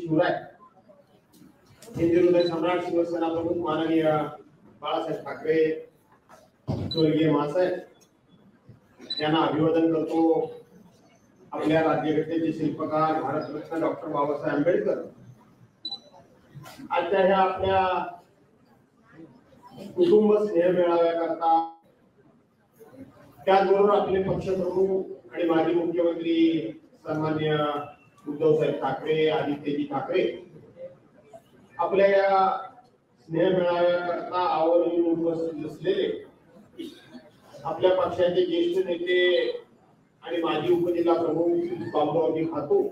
शिवराय, हिंदू हृदय सम्राट शिवसेना प्रमुख माननीय बाळासाहेब ठाकरे स्वर्गीय मासाहेब यांना अभिवादन करतो। आपल्या राज्यघटनेचे शिल्पकार भारतरत्न डॉक्टर बाबासाहेब आंबेडकर आजच्या ह्या आपल्या कुटुंब स्नेह मेळाव्याकरता, त्याचबरोबर आपले पक्षप्रमुख आणि माजी मुख्यमंत्री सन्माननीय उद्धवसाहेब ठाकरे, आदित्यजी ठाकरे आपल्या या स्नेह मेळाव्याकरता आवर्जून उपस्थित असलेले आपल्या पक्षाचे ज्येष्ठ नेते आणि माजी उपजिल्हा प्रमुख बाबूरावजी खातू,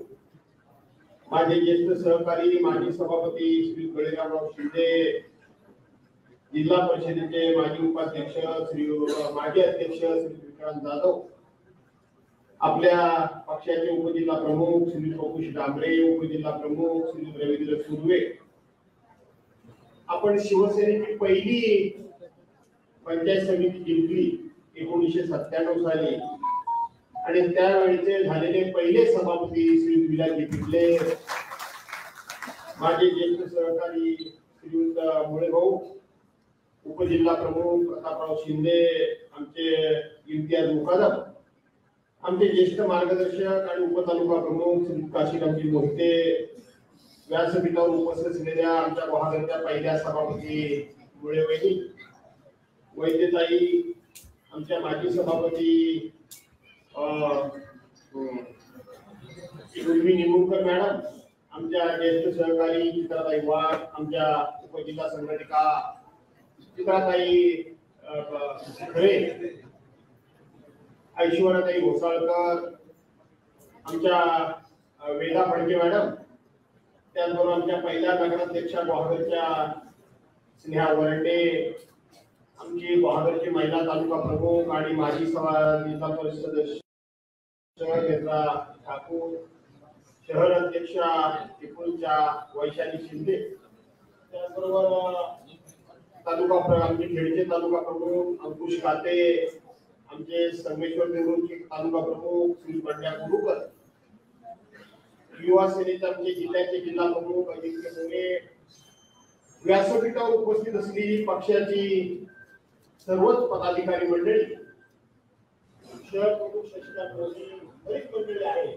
माझे ज्येष्ठ सहकारी माजी सभापती श्री बळीरामराव शिंदे, जिल्हा परिषदेचे माजी उपाध्यक्ष श्री माजी अध्यक्ष श्री विक्रांत जाधव, आपल्या पक्षाचे उपजिल्हा प्रमुख श्री प्रभूष डांबरे, उपजिल्हा प्रमुख श्री रवींद्र सुर्वे, आपण शिवसेनेची पहिली पंचायत समिती जिंकली 1997 साली आणि त्यावेळेचे झालेले पहिले सभापती श्री विलासजी पिटले, माझे ज्येष्ठ सहकारी श्रीयुत मुळे भाऊ, उपजिल्हा प्रमुख प्रतापराव शिंदे, आमचे इम्तियाज मुकादम, आमचे ज्येष्ठ मार्गदर्शक आणि उपतालुका प्रमुख श्री काशीरामजी मोहिते, व्यासपीठावर उपस्थित असलेल्या आमच्या महाराष्ट्राच्या पहिल्या सभापती मुळे वहिनी, वैद्यताई, आमच्या माजी सभापती उर्वी निंबूकर मॅडम, आमच्या ज्येष्ठ सहकारी चित्राताई वाघ, आमच्या उपजिल्हा संघटका चित्राताई खरे, ऐश्वर्याताई घोसाळकर, आमच्या वेदा फडके मॅडम, त्याचबरोबर आमच्या पहिल्या नगराध्यक्षा बहादरच्या स्नेहा वरंडे, आमची बहादरची महिला तालुका प्रमुख आणि माजी जिल्हा परिषद सदस्य ठाकूर, शहर अध्यक्षा चिपळूणच्या वैशाली शिंदे, त्याचबरोबर तालुका आमचे खेडचे तालुका प्रमुख अंकुश काते, आमचे संगमेश्वर देऊळचे तालुका प्रमुख श्री पंड्या गुरुकर, युवा सेनेचे आमचे जिल्ह्याचे जिल्हा प्रमुख अजिंक्य सोने, व्यासपीठावर उपस्थित असलेली पक्षाची सर्वच पदाधिकारी मंडळी, शहर प्रमुख शशिकांत मोदी, बरीच मंडळी आहे,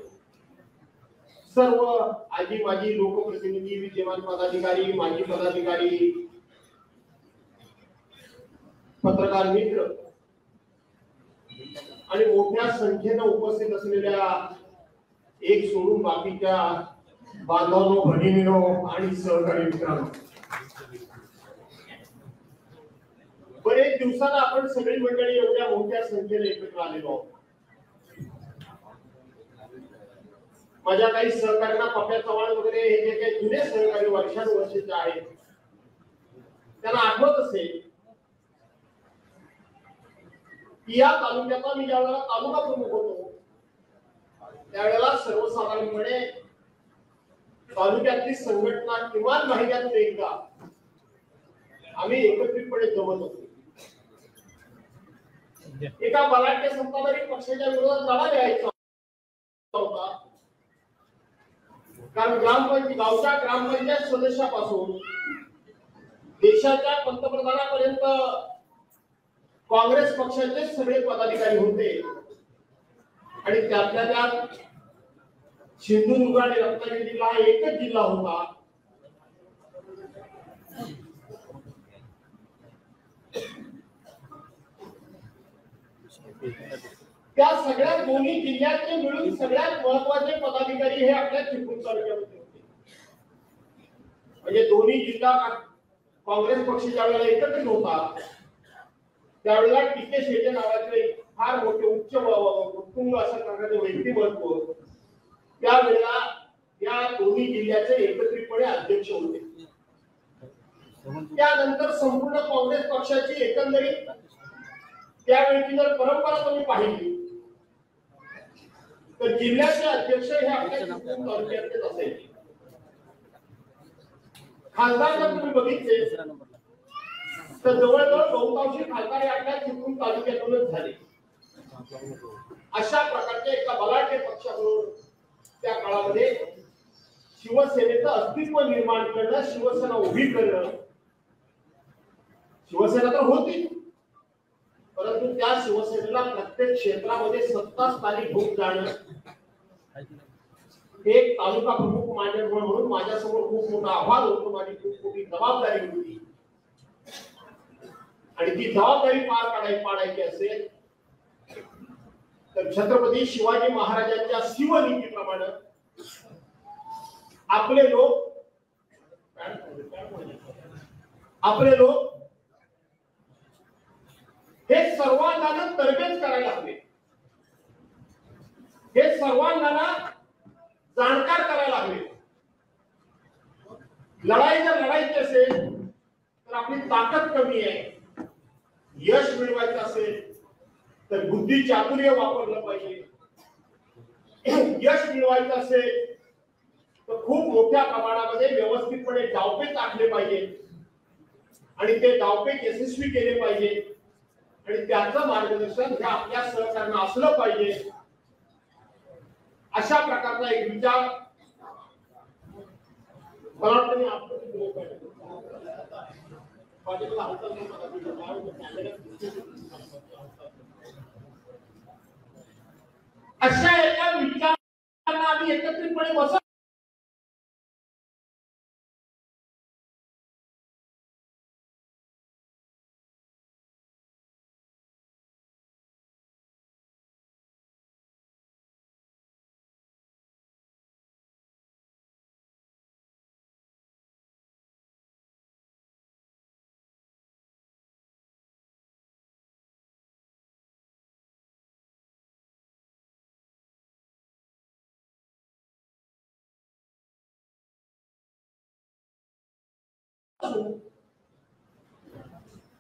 सर्व आजी माजी लोकप्रतिनिधी, विद्यमान पदाधिकारी, माजी पदाधिकारी, पत्रकार मित्र आणि मोठ्या संख्येने उपस्थित असलेल्या एक सोडून बाकीच्या बांधवांनो, भगिनींनो आणि सहकारी मित्रांनो, बरेच दिवसांना आपण सगळी मंडळी एवढ्या मोठ्या संख्येने एकत्र आलेलो आहोत। माझ्या काही सहकार्यांना पप्या चव्हाण वगैरे हे जे काही जुने सहकारी वर्षानुवर्षीचे आहेत त्यांना आठवत असेल की या तालुक्याचा मी ज्यावेळेला तालुका प्रमुख होतो त्यावेळेला सर्वसाधारणपणे तालुक्यातली संघटना किमान महिन्यातून एकदा आम्ही एकत्रितपणे जमत होतो। एका बलाढ्य सत्ताधारी पक्षाच्या विरोधात लढा द्यायचा होता, कारण गावच्या ग्रामपंचायत सदस्यापासून देशाच्या पंतप्रधानापर्यंत काँग्रेस पक्षाचे सगळे पदाधिकारी होते आणि त्यातल्या त्यात सिंधुदुर्ग आणि रत्नागिरी जिल्हा एकच जिल्हा होता। त्या सगळ्या दोन्ही जिल्ह्याचे मिळून सगळ्यात महत्त्वाचे पदाधिकारी हे आपल्या चिपळूण तालुक्यामध्ये होते। म्हणजे दोन्ही जिल्हा काँग्रेस पक्ष ज्यावेळेला एकत्रित होता त्यावेळेला टीके शेटे नावाचे फार मोठे उच्च उत्तुंग असं प्रकारचे व्यक्तिमत्व त्यावेळेला या दोन्ही जिल्ह्याचे एकत्रितपणे अध्यक्ष होते। त्यानंतर संपूर्ण काँग्रेस पक्षाची एकंदरीत त्यावेळी जर परंपरा तुम्ही पाहिली तर जिल्ह्याचे अध्यक्ष हे आपल्या चिपळूण तालुक्यातलेच असायचे। खासदार जर तुम्ही बघितले तर जवळजवळ बहुतांशी खासदार आपल्या चिपळूण तालुक्यातूनच झाले। अशा प्रकारच्या एका बलाढ्य पक्षाबरोबर त्या काळामध्ये शिवसेनेचं अस्तित्व निर्माण करणं, शिवसेना उभी करणं. शिवसेना तर होती, परंतु त्या शिवसेनेला प्रत्येक क्षेत्रामध्ये सत्ता स्थानिक घेऊन जाणं, एक तालुका प्रमुख म्हणून माझ्यासमोर खूप मोठा आव्हान होतं, माझी खूप मोठी जबाबदारी होती. आणि ती जबाबदारी पाडायची असेल तर छत्रपती शिवाजी महाराजांच्या शिवनीतीप्रमाणे आपले लोक हे सर्वांना तरबेज करायला हवे, हे सर्वांना जाणकार करायला हवे. लढाई जर लढायची असेल तर आपली ताकद कमी आहे, यश मिळवायचं असेल तर बुद्धी चातुर्य वापरलं पाहिजे. यश मिळवायचं असेल तर खूप मोठ्या प्रमाणामध्ये व्यवस्थितपणे डावपेच आखले पाहिजे आणि ते डावपेच यशस्वी केले पाहिजे आणि त्याचं मार्गदर्शन हे आपल्या सहकार्यांना असलं पाहिजे. अशा प्रकारचा एक विचार मला अशा एका विचारांना आम्ही एकत्रितपणे बसत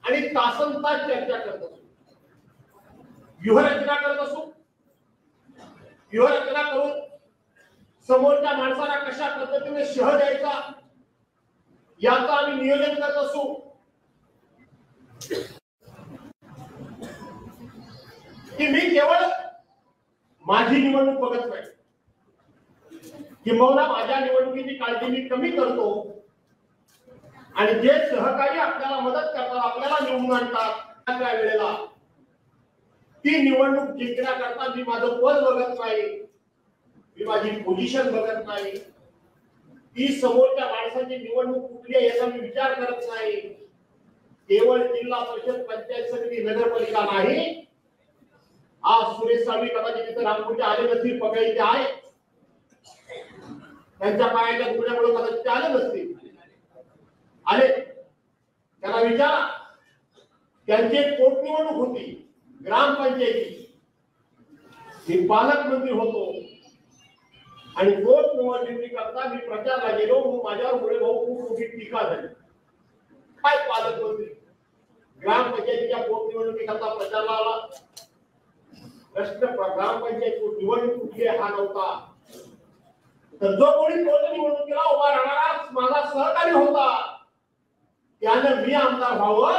आणि तासनतास चर्चा करत असू, व्यूहरचना करत असू. व्यूहरचना करून समोरच्या माणसाला कशा पद्धतीने शह द्यायचा याचं आम्ही नियोजन करत असू. की मी केवळ माझी निवडणूक बघत नाही, किंबहुना माझ्या निवडणुकीची काळजी मी कमी करतो आणि जे सहकारी आपल्याला मदत करतात, आपल्याला निवडून आणतात त्या वेळेला ती निवडणूक जिंकण्याकरता मी माझं पद बघत नाही, मी माझी पोझिशन बघत नाही, ती समोरच्या माणसाची निवडणूक कुठली आहे याचा मी विचार करत नाही. केवळ जिल्हा परिषद, पंचायत समिती, नगरपालिका नाही. आज सुरेश साळवी कदाचित तिथे रामपूरच्या आले नसतील, पकडी ते आहे, त्यांच्या पायाच्या दुखण्यामुळे कदाचित ते आले नसतील. आले त्यांना विचारा, त्यांची पोटनिवडणूक होती ग्रामपंचायतीची, मी पालकमंत्री होतो आणि पोटनिवडणुकी करता मी प्रचारला गेलो, माझ्यावर पुढे भाऊ खूप मोठी टीका झाली. काय पालकमंत्री ग्रामपंचायतीच्या पोटनिवडणुकी करता प्रचारला आला? प्रश्न ग्रामपंचायत निवडणूक कुठली हा नव्हता, तर जो कोणी पोटनिवडणुकीला उभा राहणारा माझा सहकारी होता त्यानं मी आमदार व्हावं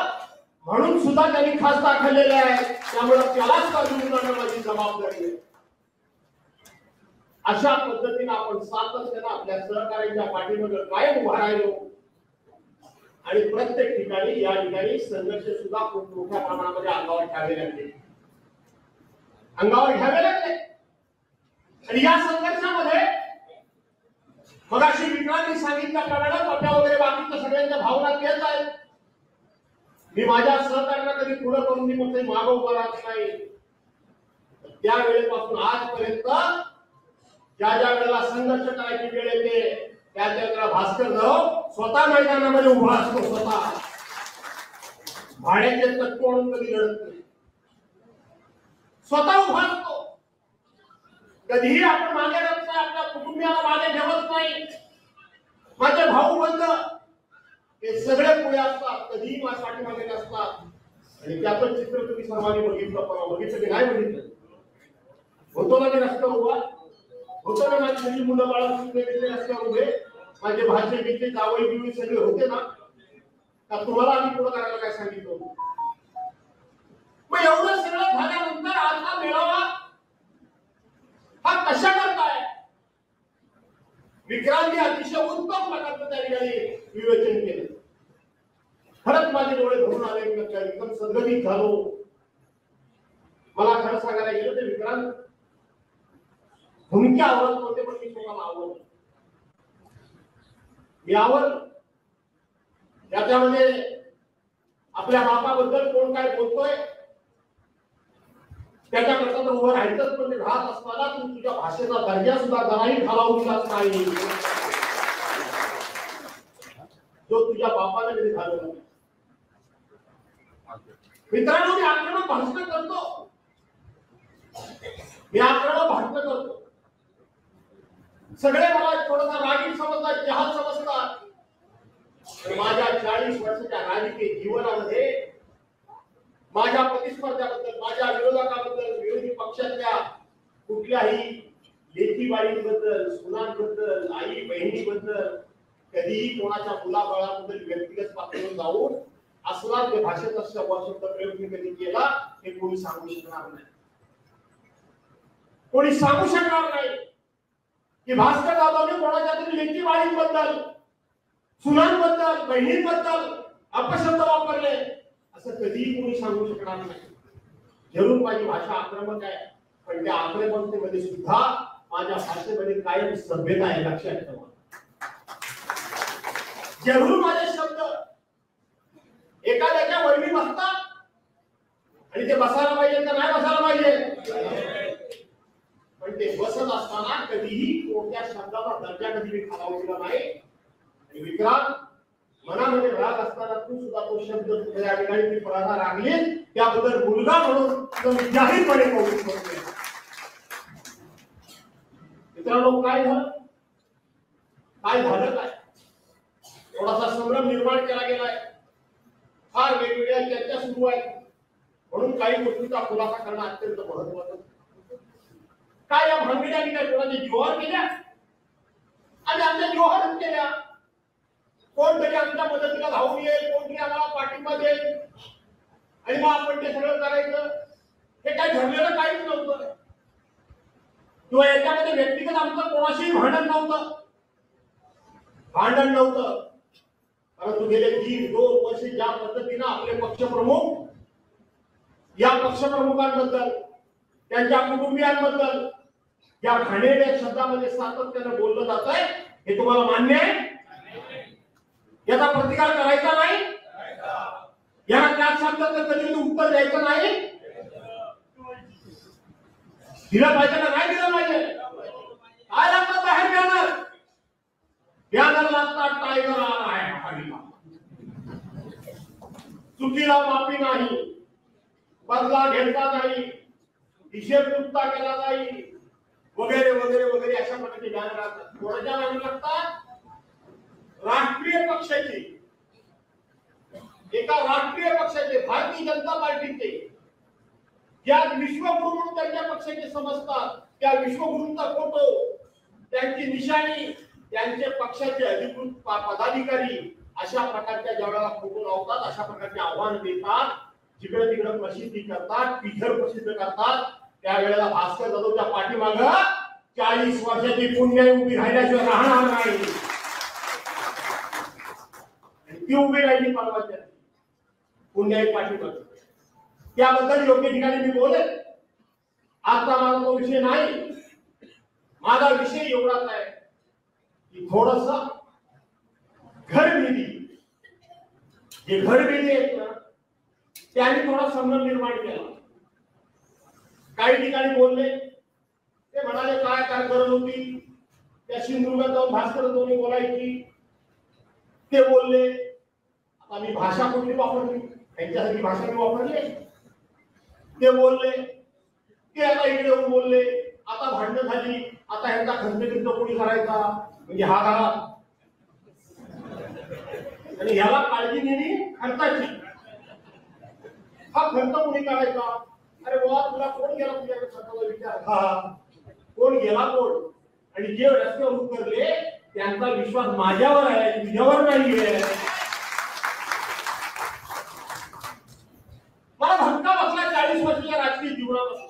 म्हणून सुद्धा त्यांनी खास दाखवलेले आहे. त्यामुळे त्यालाच निवडून आणणं माझी जबाबदारी आहे. अशा पद्धतीने आपण सातत्याने आपल्या सहकार्यांच्या पाठीमागे कायम उभा राहिलो आणि प्रत्येक ठिकाणी या ठिकाणी संघर्ष सुद्धा खूप मोठ्या प्रमाणामध्ये अंगावर घ्यावे लागले आणि या संघर्षामध्ये मगाशी विक्रांतनी सांगितल्याप्रमाणे पप्या वगैरे बाकीच्या सगळ्यांच्या भावना तेच आहेत. मी माझ्या सहकार्यांना कधी पुढे करून मी कुठे मागे उभा राहत नाही. त्या वेळेपासून आजपर्यंत ज्या वेळेला संघर्ष करायची वेळ येते त्या वेळेला भास्कर जाधव स्वतः मैदानामध्ये उभा असतो, स्वतः भाड्याचे तत्व म्हणून कधी लढत नाही, स्वतः उभा असतो. कधीही आपण मागे जात नाही, आपल्या कुटुंबियाला मागे ठेवत नाही. माझे भाऊ बंद हे सगळे पुढे असतात, कधीही माझ्या पाठीमागे नसतात आणि त्याचं चित्र तुम्ही सर्वांनी बघितलं की नाही बघितलं? होतो ना मी रस्त्यावर उभा, होतो ना माझी सगळी मुलं बाळा रस्त्यावर उभे, माझे भाषे बिचे जावई बिवई सगळे होते ना. का तुम्हाला आम्ही पुढे करायला काय सांगितलं? मग एवढं सगळं झाल्यानंतर आज हा मेळावा हा कशा करताय? विक्रांती माझे डोळे भरून आले, एकदम सद्गतीत झालो. मला खरं सांगायला गेलं तर विक्रांत भूमिका आवडत नव्हते, पण मी तुम्हाला आवडलो. मी आवडलो त्याच्यामध्ये आपल्या बापाबद्दल कोण काय बोलतोय त्याच्याकरता तर उभं राहायचंच, पण ते राहत असताना तू तुझ्या भाषेचा दर्जा सुद्धा जराही खालावू दिलाच नाही, जो तुझ्या बापाने कधी झालेला नाही. मित्रांनो, मी आक्रमक भाषण करतो, मी आक्रमक भाषण करतो. सगळे मला थोडासा रागीट समजतात, जहाल समजतात. माझ्या 40 वर्षाच्या राजकीय जीवनामध्ये माझ्या प्रतिस्पर्ध्याबद्दल, माझ्या विरोधकाबद्दल, विरोधी पक्षातल्या कुठल्याही लेखीबाळींबद्दल, सुनांबद्दल, आई बहिणीबद्दल कधीही कोणाच्या मुलाबाळाबद्दल व्यक्तिगत पातळीवर जाऊन असला ते भाषेचा शब्द प्रयोग मी कधी केला हे कोणी सांगू शकणार नाही. कोणी सांगू शकणार नाही की भास्कर जाधवने कोणाच्या तरी लेखीबाळींबद्दल, सुनांबद्दल, बहिणींबद्दल अपशब्द वापरले असं कधीही कोणी सांगू शकणार नाही. जरूर माझी भाषा आक्रमक आहे, पण त्या आक्रमकतेमध्ये सुद्धा माझ्या भाषेमध्ये कायम सभ्यता आहे, लक्षात ठेवा. जरूर माझे शब्द एखाद्याच्या वरवी बसतात आणि ते बसायला पाहिजे का नाही बसायला पाहिजे, पण ते बसत असताना कधीही कोणत्या शब्दाचा दर्जा कधी मी खालावू दिला नाही. आणि विक्रांत, मनामध्ये राग असताना तू सुद्धा तो शब्द तुझ्या ठिकाणी ती पराधा रागली, त्याबद्दल मुलगा म्हणून तुम्ही जाहीरपणे कौतुक करतोय. मित्रांनो, काय झालं, काय झालं, काय थोडासा संभ्रम निर्माण केला गेलाय. फार वेगवेगळ्या चर्चा सुरू आहेत, म्हणून काही गोष्टींचा खुलासा करणं अत्यंत महत्वाचं. काय या भानगड्यांनी काय कोणाच्या जीवावर केल्या आणि आमच्या जीवावर केल्या. कोणतरी आमच्या मदतीला धावून येईल, कोणतरी आम्हाला पाठिंबा देईल आणि मग आपण ते सगळं करायचं, हे काय ठरलेलं काहीच नव्हतं. किंवा याच्यामध्ये व्यक्तिगत आमचं कोणाशीही भांडण नव्हतं, परंतु गेले 1.5-2 वर्ष ज्या पद्धतीनं आपले पक्षप्रमुख या पक्षप्रमुखांबद्दल, त्यांच्या कुटुंबियांबद्दल या घाणेरड्या शब्दामध्ये सातत्यानं बोललं जात आहे, हे तुम्हाला मान्य आहे? याचा प्रतिकार करायचा नाही, याला त्या शब्दाचं कधी उत्तर द्यायचं नाही, दिलं पाहिजे का नाही दिलं पाहिजे? काय लागतं बाहेर बॅनर लागतात, टायगर आला आहे, चुकीला माफी नाही, बदला घेतला नाही, हिशेब चुकता केला नाही, वगैरे वगैरे वगैरे अशा प्रकारचे बॅनर लागतात. कोणाच्या बॅनर लागतात? राष्ट्रीय पक्षाचे, एका राष्ट्रीय पक्षाचे, भारतीय जनता पार्टीचे, ज्या विश्वगुरु म्हणून त्यांच्या पक्षाचे समजतात, त्या विश्वगुरूंचा फोटो, त्यांची निशाणी, त्यांचे पक्षाचे अधिकृत पदाधिकारी अशा प्रकारच्या ज्यावेळेला फोटो लावतात, अशा प्रकारचे आव्हान देतात, जिकडे तिकडे प्रसिद्धी करतात, टीचर प्रसिद्ध करतात, त्यावेळेला भास्कर जाधवच्या पाठीमागं 40 वर्षाची पुण्याई उभी राहिल्याशिवाय राहणार नाही. ती उभी राहिली परवाच्या पुण्याई पाठीमागं. त्याबद्दल योग्य ठिकाणी मी बोलेन. आता माझा तो विषय नाही. माझा विषय एवढाच आहे की थोडस घरभेदी, जे घरभेदी आहेत ना, त्यांनी थोडा संभ्रम निर्माण केला. काही ठिकाणी बोलले, ते म्हणाले काय काय गरज होती त्या सिंधुदुर्गात जाऊन भास्कर जाधवने बोलायची, ते बोलले. आता मी भाषा कुठली वापरली, त्यांच्यासाठी भाषा मी वापरली. ते बोलले, ते आता इकडे येऊन बोलले, आता भांडण झाली, आता ह्यांचा खंडबिंद कोणी करायचा, म्हणजे हा घरात, आणि ह्याला काळजी घेणे खर्चाची, हा खर्च कोणी करायचा. अरे बाबा, तुला कोण गेला तुझ्याकडे खर्चाचा विचार, हा कोण गेला कोण, आणि जे रस्त्यावर उतरले त्यांचा विश्वास माझ्यावर आहे, तुझ्यावर नाहीये. मला धक्का बसला 40 वर्षाच्या राजकीय जीवनापासून.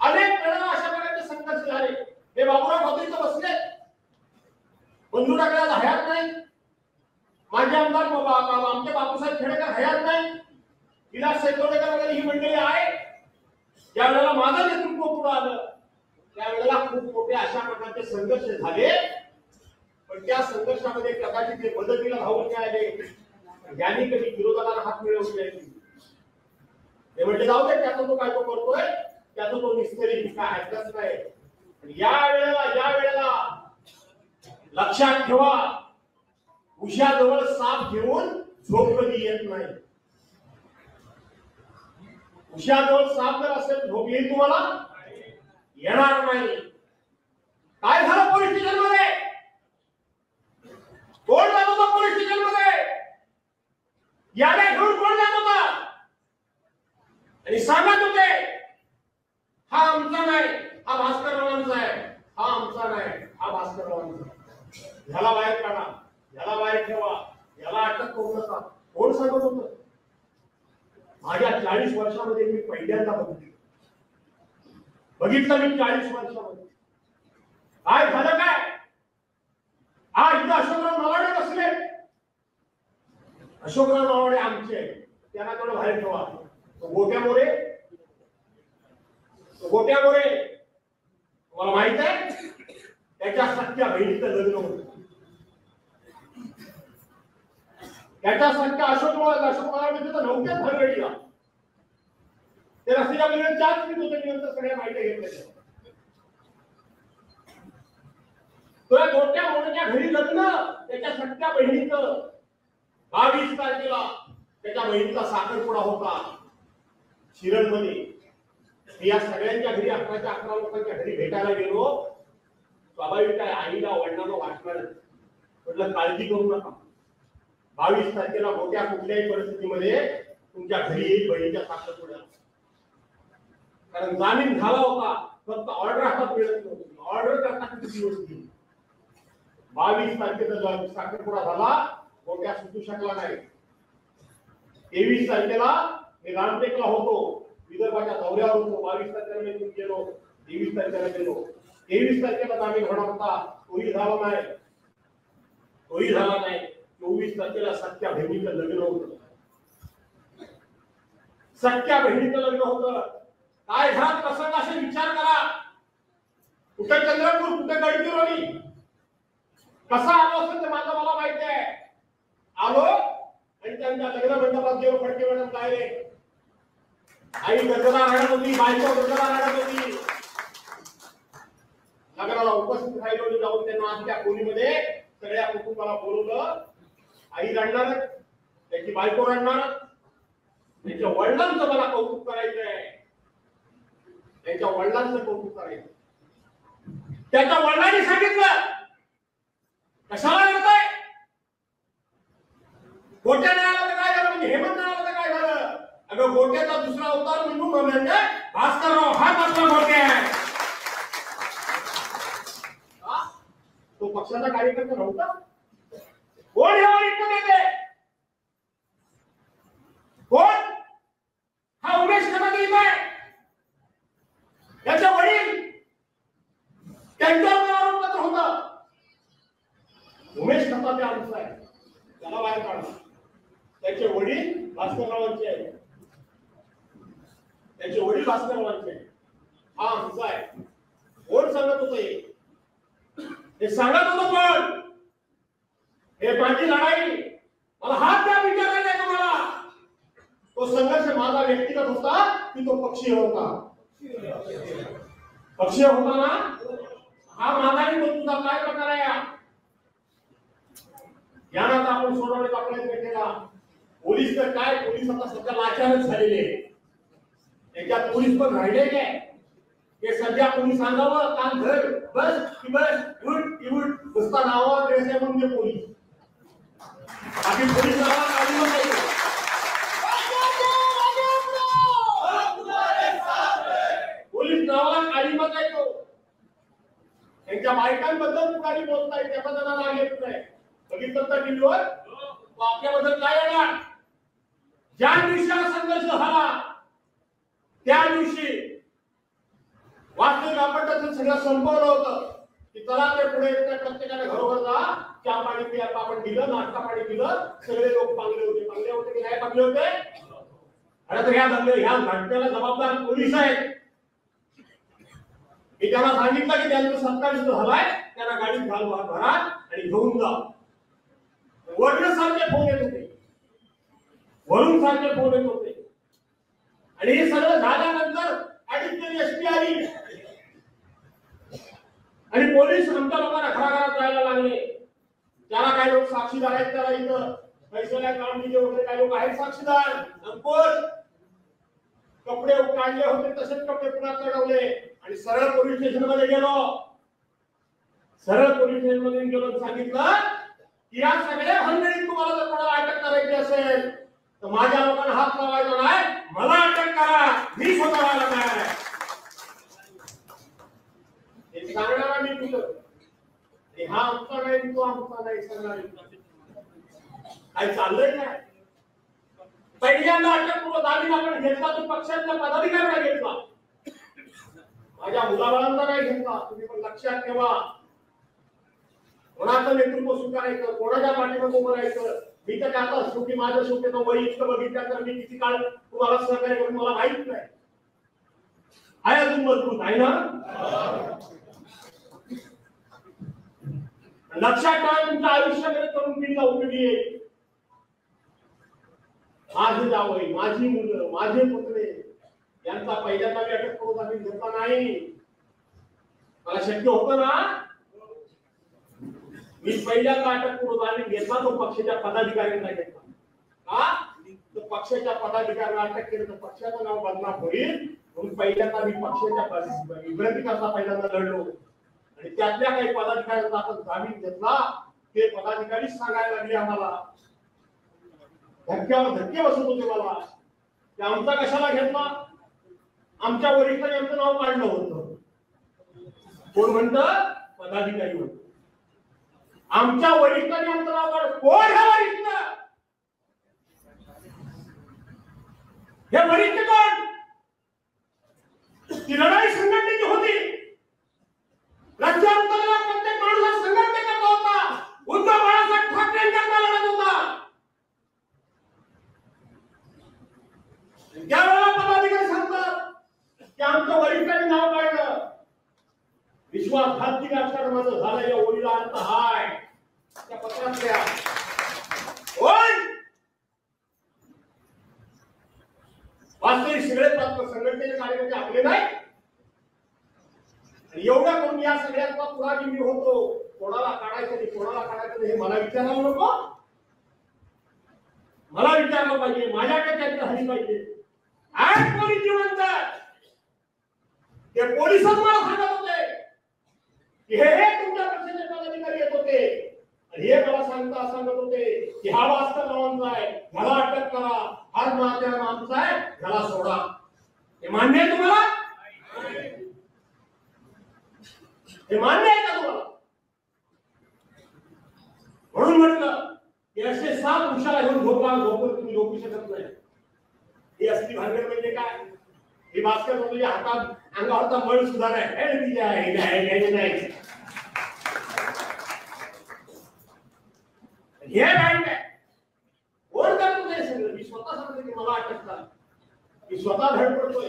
अनेक वेळा अशा प्रकारचे संघर्ष झाले. हे बाबूराव भद्रीत बसले, बंधू टाकल्याचा हयात नाही, माझे आमदार आमचे बापूसाहेब खेडेकर हयात नाही, विलास सैतोडेकर वगैरे ही मंडळी आहे. ज्या वेळेला माझं नेतृत्व पुढे आलं त्यावेळेला खूप मोठे अशा प्रकारचे संघर्ष झाले. पण त्या संघर्षामध्ये कदाचित ते मदतीला धावून आले, यांनी कधी विरोधकांना हात मिळवले नाही. ते म्हणजे जाऊ दे, त्याचा तो काय तो करतोय, त्याचा तो निस्तरी काय हरकत नाही. या वेळेला लक्षात ठेवा, उशाजवळ साप घेऊन झोप कधी येत नाही. उशाजवळ साप जर असेल झोप येईल तुम्हाला, येणार नाही. काय झालं पोलीस स्टेशन मध्ये, कोण जात होता पोलीस स्टेशन मध्ये, याने घेऊन कोण जात होता आणि सांगत होते हा आमचा नाही, हा भास्कररावांचा आहे, हा आमचा नाही, हा भास्कररावांचा. ह्याला बाहेर काढा, ह्याला बाहेर ठेवा, ह्याला अटक करू नका, कोण सांगत होतं. माझ्या 40 वर्षामध्ये मी पहिल्यांदा बघितलं मी 40 वर्षामध्ये काय झालं. काय आज इथं अशोकराव नवाडे बसले, अशोकराव नवाडे आमचे, त्यांना थोडं बाहेर ठेवा. गोट्या मोरे तुम्हाला माहित आहे, त्याच्या सख्या बहिणीचं लग्न होतं. त्याच्या सख्या अशोक नवाडे नव्हत्याच भानगडीला, ते रस्त्याच्या मुलीने चाच पीत होते. मी नंतर सगळ्या माहिती घेतल्या. तुला गोट्या मोठ्या घरी लग्न, त्याच्या सख्या बहिणीचं 22 तारखेला त्याच्या बहिणीचा साखरपुडा होता शिरणमध्ये. या सगळ्यांच्या घरी 11 लोकांच्या घरी भेटायला गेलो. स्वाभाविक आहे, आईला वडिलांना वाटणार, म्हटलं काळजी करू नका, 22 तारखेला मोठ्या कुठल्याही परिस्थितीमध्ये तुमच्या घरी येईल बहिणीच्या साखरपुड्याला. कारण जामीन झाला होता, फक्त ऑर्डर हातात मिळत नव्हती. ऑर्डर करता किती दिवस गेली. 22 तारखेचा साखरपुडा झाला, मोठ्या सुटू शकला नाही. 23 तारखेला मी रामटेकला होतो, विदर्भाच्या दौऱ्यावर होतो. 22 तारखेला मी गेलो, 23 तारखेला गेलो. 23 तारखेला जामीन होणार होता, तोही झाला नाही. 24 तारखेला सख्या बहिणीचं लग्न होतं. सख्या बहिणीचं लग्न होतं. काय झालं प्रसंग असे विचार करा. कुठे चंद्रपूर, कुठे गडचिरोली, कसा आलो असेल ते माझं मला माहिती आहे. आलो आणि त्यांच्या लग्न मंडपात गेलो. फडके मॅडम काय रे, आई गजरा रडत होती, बायको गजरा रडत होती. लग्नाला उपस्थित राहिलो, जाऊन त्यांना आमच्या खोलीमध्ये सगळ्या कुटुंबाला बोलवलं. आई रडणार, त्याची बायको रडणार, त्यांच्या वडिलांचं मला कौतुक करायचंय, त्यांच्या वडिलांचं कौतुक करायचं. त्याच्या वडिलांनी सांगितलं कशाला रडताय, गोट्या नाही आला तर काय झालं, म्हणजे हेमंत नाही आला तर काय झालं. अगं गोट्याचा दुसरा अवतार म्हणजे भास्करराव हा आपला गोट्या आहे. तो पक्षाचा कार्यकर्ता नव्हता. कोण यावर इतकं देते, कोण हा उमेश खताते आहे. त्याचे वडील त्यांच्यावर आरोपपत्र होतं. उमेश खताते आमचा आहे, त्याला बाहेर काढला. त्याचे वडील भास्कररावांचे आहे, त्याचे वडील भास्कररावांचे आहे, हा आमचा आहे. कोण सांगत होते हे सांगत होतं कोण, हे माझी लढाई, मला हात द्या विचारायला तुम्हाला. तो संघर्ष माझा व्यक्तिगत होता की तो पक्षीय होता. पक्षीय होता ना, हा माझाही तो तुझा काय प्रकार आहे. यानं आपण सोडवण्याचा प्रयत्न केला. पोलीस तर काय, पोलीस आता सध्या लाचारच झालेले. त्याच्यात पोलीस पण राहिले काय, हे सध्या कोणी सांगावं काम घर बस की बस, उठ की उठ, नुसता नावावर ड्रेस आहे म्हणून पोलीस. बाकी पोलीस नावाला काढून नाही. पोलीस नावाला काळीमत आहे तो. त्यांच्या बायकांबद्दल पुढारी बोलताय, त्याचा त्यांना नाव येत नाही. बघितलं तर टीव्हीवर आपल्याबद्दल काय येणार. ज्या दिवशी संघर्ष झाला त्या दिवशी वास्तविक आपण त्याचं सगळं संपवलं होतं. की चला ते पुढे प्रत्येकाने घरोघर जा, चहा पाणी प्यायला आपण दिलं, नाश्ता पाणी दिलं, सगळे लोक चांगले होते की नाही चांगले होते? अरे तर ह्या घटनेला जबाबदार पोलीस आहेत. मी त्यांना सांगितलं की त्यांचं सत्कार झालाय, त्यांना गाडीत घाल घरात आणि घेऊन जा. वर्ण सारखे फोन येत होते, वरून सारखे फोन येत होते. आणि हे सगळं झाल्यानंतर आदित्य एसपी आली आणि पोलीस आमच्या लोकांना घराघरात जायला लागले. त्याला काही लोक साक्षीदार आहेत, त्याला इथं पैशाला कामगिरी वगैरे काही लोक आहेत साक्षीदार. अंकुश कपडे काढले होते तसेच कपडे पुन्हा चढवले आणि सरळ पोलीस स्टेशन मध्ये गेलो. सरळ पोलीस स्टेशन मध्ये गेलो, सांगितलं की या सगळ्या भानगडीत तुम्हाला जर कोणाला अटक करायची असेल तर माझ्या लोकांना हात लावायचा नाही, मला अटक करा, मी स्वतःला काय हे सांगणारा मी तुझं. हा आमचा नाही, तो आमचा नाही सांगणार काय चाललंय काय? पहिल्यांदा अटकपूर्व जामीन आपण घेतला तो पक्षाच्या पदाधिकाऱ्यांना घेतला, माझ्या मुलाबाळांना नाही घेतला. तुम्ही पण लक्षात ठेवा, कोणाचं नेतृत्व स्वीकारायचं, कोणाच्या पाठीमागे उभं राहायचं. मी तर आता शेवटी माझं शेवटी तो वय इतकं बघितलं तर मी किती काळ तुम्हाला सहकार्य करून मला माहित नाही. आहे अजून मजबूत आहे ना? लक्षात ठेवा, तुमच्या आयुष्यामध्ये तरुण पिढीला उपयोगी येईल. माझे जावई, माझी मुलं, माझे पुतळे यांचा पहिल्यांदा मी अटक करून जामीन घेतला नाही. मला शक्य होतं ना, मी पहिल्यांदा अटक करून जामीन घेतला तो पक्षाच्या पदाधिकाऱ्यांना घेतला. का? तो पक्षाच्या पदाधिकाऱ्यांना अटक केलं तर पक्षाचं नाव बदनाम होईल म्हणून पहिल्यांदा मी पक्षाच्या विभ्रांतिकरता पहिल्यांदा लढलो. आणि त्यातल्या काही पदाधिकाऱ्यांचा आपण जामीन घेतला, ते पदाधिकारी सांगायला लागले आम्हाला, धक्क्यावर धक्के बसत होते मला. ते आमचा कशाला घेतला? आमच्या वरिष्ठांनी आमचं नाव काढलं होतं. कोण म्हणतं? पदाधिकारी म्हणतो. आमच्या वरिष्ठांनी आमचं नाव काढलं. कोण हे वरिष्ठ? हे वरिष्ठ कोण? ती लढाई संघटनेची होती. राज्यातला प्रत्येक माणूस संघटनेचा होता. उद्धव बाळासाहेब ठाकरेंच्या लढत होता. त्यावेळेला पदाधिकारी सांगतात की आमच्या वरिष्ठांनी नाव काढलं. विश्वासघाती राजकारणाचं झालं या ओळीला अर्थ हाय त्या पत्रातल्या. वास्तविक सगळे संघटनेचे कार्यकर्ते आपले नाही. एवढं करून या सगळ्यांचा पुढारी मी होतो. कोणाला काढायचं नाही, कोणाला काढायचं नाही हे मला विचारायला नको. मला विचारलं पाहिजे, माझ्याकडे त्यांनी झाली पाहिजे. आज पोलीस जिवंत ते पोलिसच मला सांगत होते की हे तुमच्या पक्षाचे पदाधिकारी येत होते आणि हे मला सांगत होते की हा वास्तव नावांचा आहे, ह्याला अटक करा, हा माझ्या नामचा आहे, ह्याला सोडा. हे मान्य आहे तुम्हाला? हे मान्य आहे का तुम्हाला? म्हणून म्हटलं की असे 7 उशाला घेऊन झोपून तुम्ही झोपू शकत नाही. ही असली भानगड म्हणजे काय? ही भास्कर म्हणजे हातात अंगावरचा मळ सुद्धा नाही. हे बँक आहे. कोण करतो ते सगळं? मी स्वतः सांगतो की मला अटक करा. मी स्वतः धडपडतोय.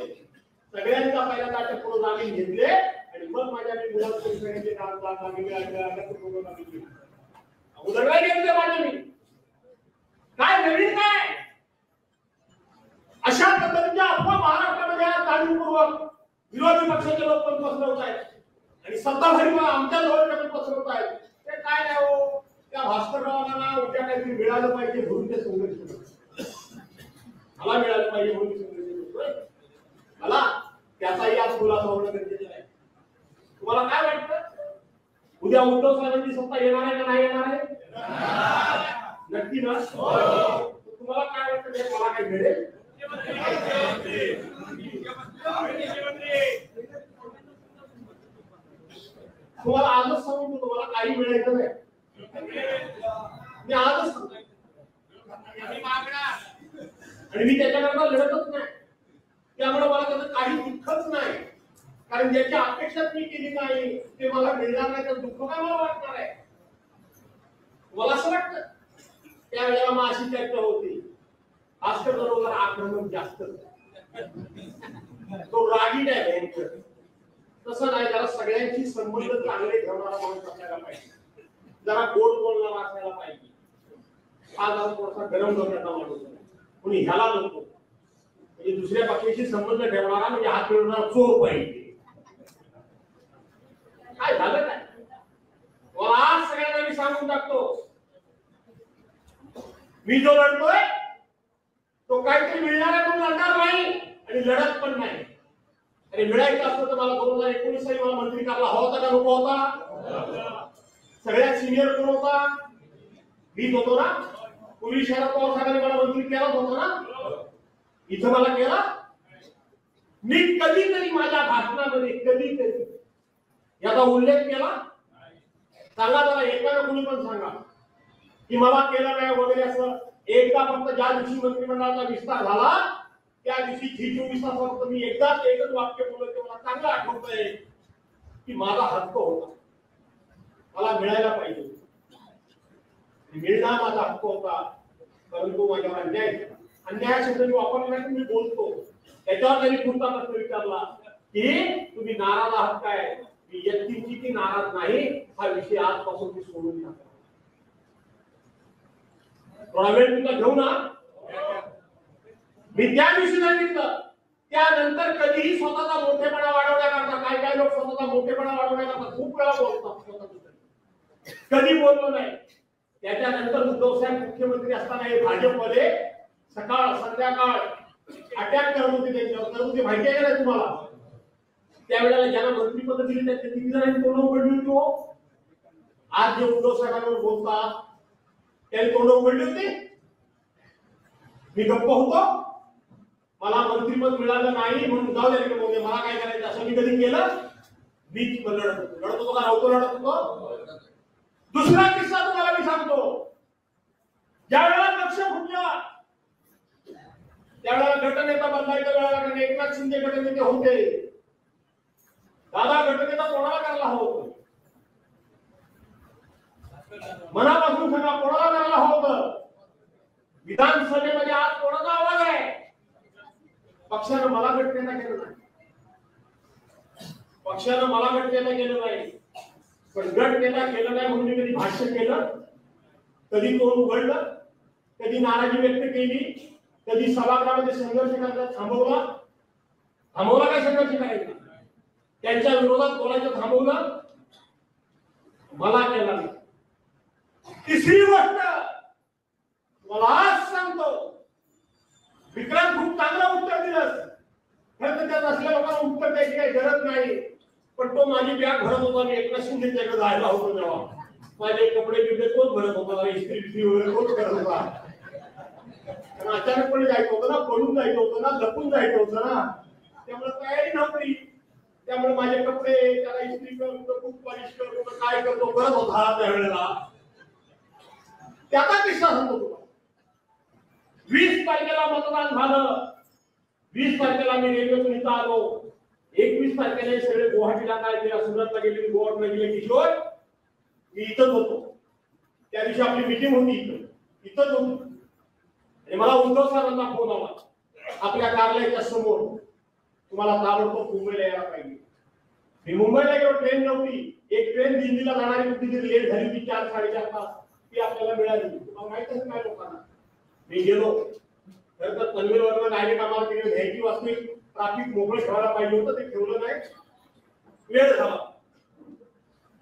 सगळ्यांचा पहिल्यांदा अटक करून जामीन घेतले आणि मग माझ्या मी मुलांचे काम उदरवाय घेतले माझे मी. काय नवीन काय? अशा पद्धतीच्या अफवा महाराष्ट्रामध्ये जाणीवपूर्वक विरोधी पक्षाचे लोक पण पसरवत आहेत आणि सत्ताधारी आमच्या जवळ पसरवत आहेत. ते काय नाही हो, त्या भास्कररावांना उद्या काहीतरी मिळालं पाहिजे म्हणून ते संघर्ष मला मिळालं पाहिजे म्हणून संघर्ष मला त्याचाही आज खुलासा होणं गरजेचं आहे. तुम्हाला काय वाटतं? उद्या उद्धव साहेबांची सत्ता येणार आहे का नाही येणार आहे? नक्की ना? तुम्हाला काय वाटतं ते मला काय मिळेल? तुम्हाला आजच सांगून तुम्हाला काही मिळायचं नाही. मी आजच सांगतो आणि मी त्याच्याकरता लढतच नाही. त्यामुळे मला त्याचं काही दुःखच नाही. कारण ज्याची अपेक्षा मी केली नाही ते मला मिळणार नाही तर दुःख काय मला वाटणार आहे. मला असं वाटतं त्यावेळेला मग अशी चर्चा होती, भास्कर बरोबर आक्रमक जास्त, तो रागीट आहे भयंकर. तसं नाही, जरा सगळ्यांची संबंध चांगले ठेवणारा माणूस असायला पाहिजे, जरा गोड बोलणारा असायला पाहिजे. हा जरा थोडासा गरम डोक्याचा माणूस आहे, कोणी ह्याला नको, म्हणजे दुसऱ्या पक्षाशी संबंध ठेवणारा, म्हणजे हात मिळवणारा चोर पाहिजे. काय झालं काय मला आज सगळ्यांना मी सांगून टाकतो, मी जो लढतोय तो काहीतरी मिळणार आहे तो लढणार नाही आणि लढत पण नाही. आणि मिळायचं असतं तर मला 2019 साली मला मंत्री करायला हवा होता का नको होता? सगळ्यात सिनियर कोण होता? मीच होतो ना. पूर्वी शरद पवार साहेबांनी मला मंत्री केलाच होता ना, इथं मला केला. मी कधीतरी माझ्या भाषणामध्ये कधीतरी याचा उल्लेख केला? सांगा जरा, एकानं कुणी पण सांगा की मला केलं नाही वगैरे असं. एकदा फक्त ज्या दिवशी मंत्रिमंडळाचा विस्तार झाला त्या दिवशी जी 24 तासात मी एकच वाक्य बोललो ते मला चांगलं आठवतंय की माझा हक्क होता, मला मिळायला पाहिजे, मिळणार माझा हक्क होता, परंतु माझ्यावर अन्याय शब्द मी वापरला नाही. मी बोलतो त्याच्यावर त्यांनी पुढचा प्रश्न विचारला की तुम्ही नाराज आहात काय? मी व्यक्तीची की नाराज नाही हा विषय आजपासून मी सोडून टाकला. थोडा वेळ तुला घेऊ ना. मी त्या दिवशी सांगितलं, त्यानंतर कधीही स्वतःचा मोठेपणा वाढवण्याकरता काय लोक स्वतःचा मोठेपणा वाढवण्याकरता खूप वेळा बोलतात, कधी बोललो नाही. त्याच्यानंतर उद्धव साहेब मुख्यमंत्री असताना हे भाजपमध्ये सकाळ संध्याकाळ अटॅक करत होते त्यांच्यावर, करत होते. माहिती आहे का तुम्हाला? त्यावेळेला ज्यांना मंत्रीपद दिली त्यांच्या किती जणांनी तोंड उघडली होती? आज जे उद्धव साहेबांवर बोलतात त्यांनी तोंड उघडली होती? मी गप्प होतो, मला मंत्रीपद मिळालं नाही म्हणून जाऊ द्या की मला काय करायचं असं मी कधी केलं? मी लढत होतो का नव्हतो लढत होतो? दुसरा किस्सा तुम्हाला मी सांगतो. ज्यावेळेला पक्ष फुटला त्यावेळेला गटनेता बदलायच्या वेळेला एकनाथ शिंदे गटनेते होते. दादा गटनेता कोणाला करायला हवं होतं? मनापासून सांगा, कोणाला करायला हवं होतं? विधानसभेमध्ये आज कोणाचा आवाज आहे? पक्षानं मला गटनेता केलं नाही, पक्षानं मला गटनेता केलं नाही. पण गट नेता केलं नाही म्हणून मी कधी भाष्य केलं, कधी तोंड उघडलं, कधी नाराजी व्यक्त केली, कधी सभागृहामध्ये संघर्ष करायचा थांबवला काय संघर्ष करायचा? त्यांच्या विरोधात बोलायचं थांबवलं? मला केला नाही. तिसरी गोष्ट मला आज सांगतो, विक्रांत खूप चांगलं उत्तर दिलं. खरं तर त्यात असल्या लोकांना उत्तर द्यायची काही गरज नाही, पण तो माझी बॅग भरत होता. मी एकनाथ शिंदेच्याकडे जायला होतो तेव्हा माझे कपडे बिबडे तोच भरत होता, इस्त्री बिस्त्री वगैरे तोच करत होता. कारण अचानकपणे जायचं होतं ना, पळून जायचं होतं ना, लपून जायचं होतं ना, त्यामुळे तयारी नव्हती. त्यामुळे माझे कपडे त्याला इस्त्री करतो, खूप पॉलिश करतो, काय करतो करत होता त्यावेळेला. त्याचा किस्सा सांगतो तुम्हाला. 20 तारखेला मतदान झालं, 20 तारखेला मी रेल्वेतून इथं आलो, 21 तारखेला सगळे गुवाहाटीला काय केलं, सुरतला गेले, गोवाला गेले, किशोर मी इथंच होतो. त्या दिवशी आपली मीटिंग होती इथंच होतो. आणि मला उद्धव साहेबांचा फोन आला, आपल्या कार्यालयाच्या समोर तुम्हाला ताबडतोब मुंबईला यायला पाहिजे. मी मुंबईला गेलो, ट्रेन नव्हती. एक ट्रेन दिल्लीला जाणारी होती, ती लेट झाली होती 4-4.5 तास, ती आपल्याला मिळाली. तुम्हाला माहित आहे काय लोकांना? मी गेलो, खरं तर पनवेलवरनं डायरेक्ट आम्हाला तिकडे घ्यायची वाजता ट्रॅफिक मोकळं ठेवायला पाहिजे होतं, ते ठेवलं नाही, वेळ झाला.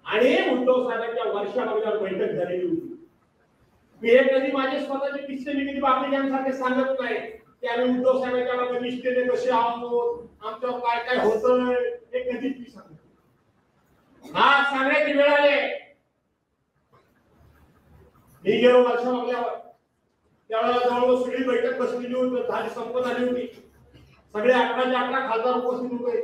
आणि उद्धव साहेबांच्या वर्षामध्ये बैठक झालेली होती. मी हे कधी माझे स्वतःचे किस्से मी कधी बाकीच्यांसारखे सांगत नाही की आम्ही उद्धव साहेबांच्या निष्ठेने कसे आहोत, आमच्यावर काय काय होतंय, हे कधीच मी सांगतो. हा सांगण्याची वेळ आले. मी गेलो वर्षामध्ये, त्यावेळेला जवळजवळ सगळी बैठक बसलेली होती, झाली संपत आली होती. सगळे 11 खासदार उपस्थित होते.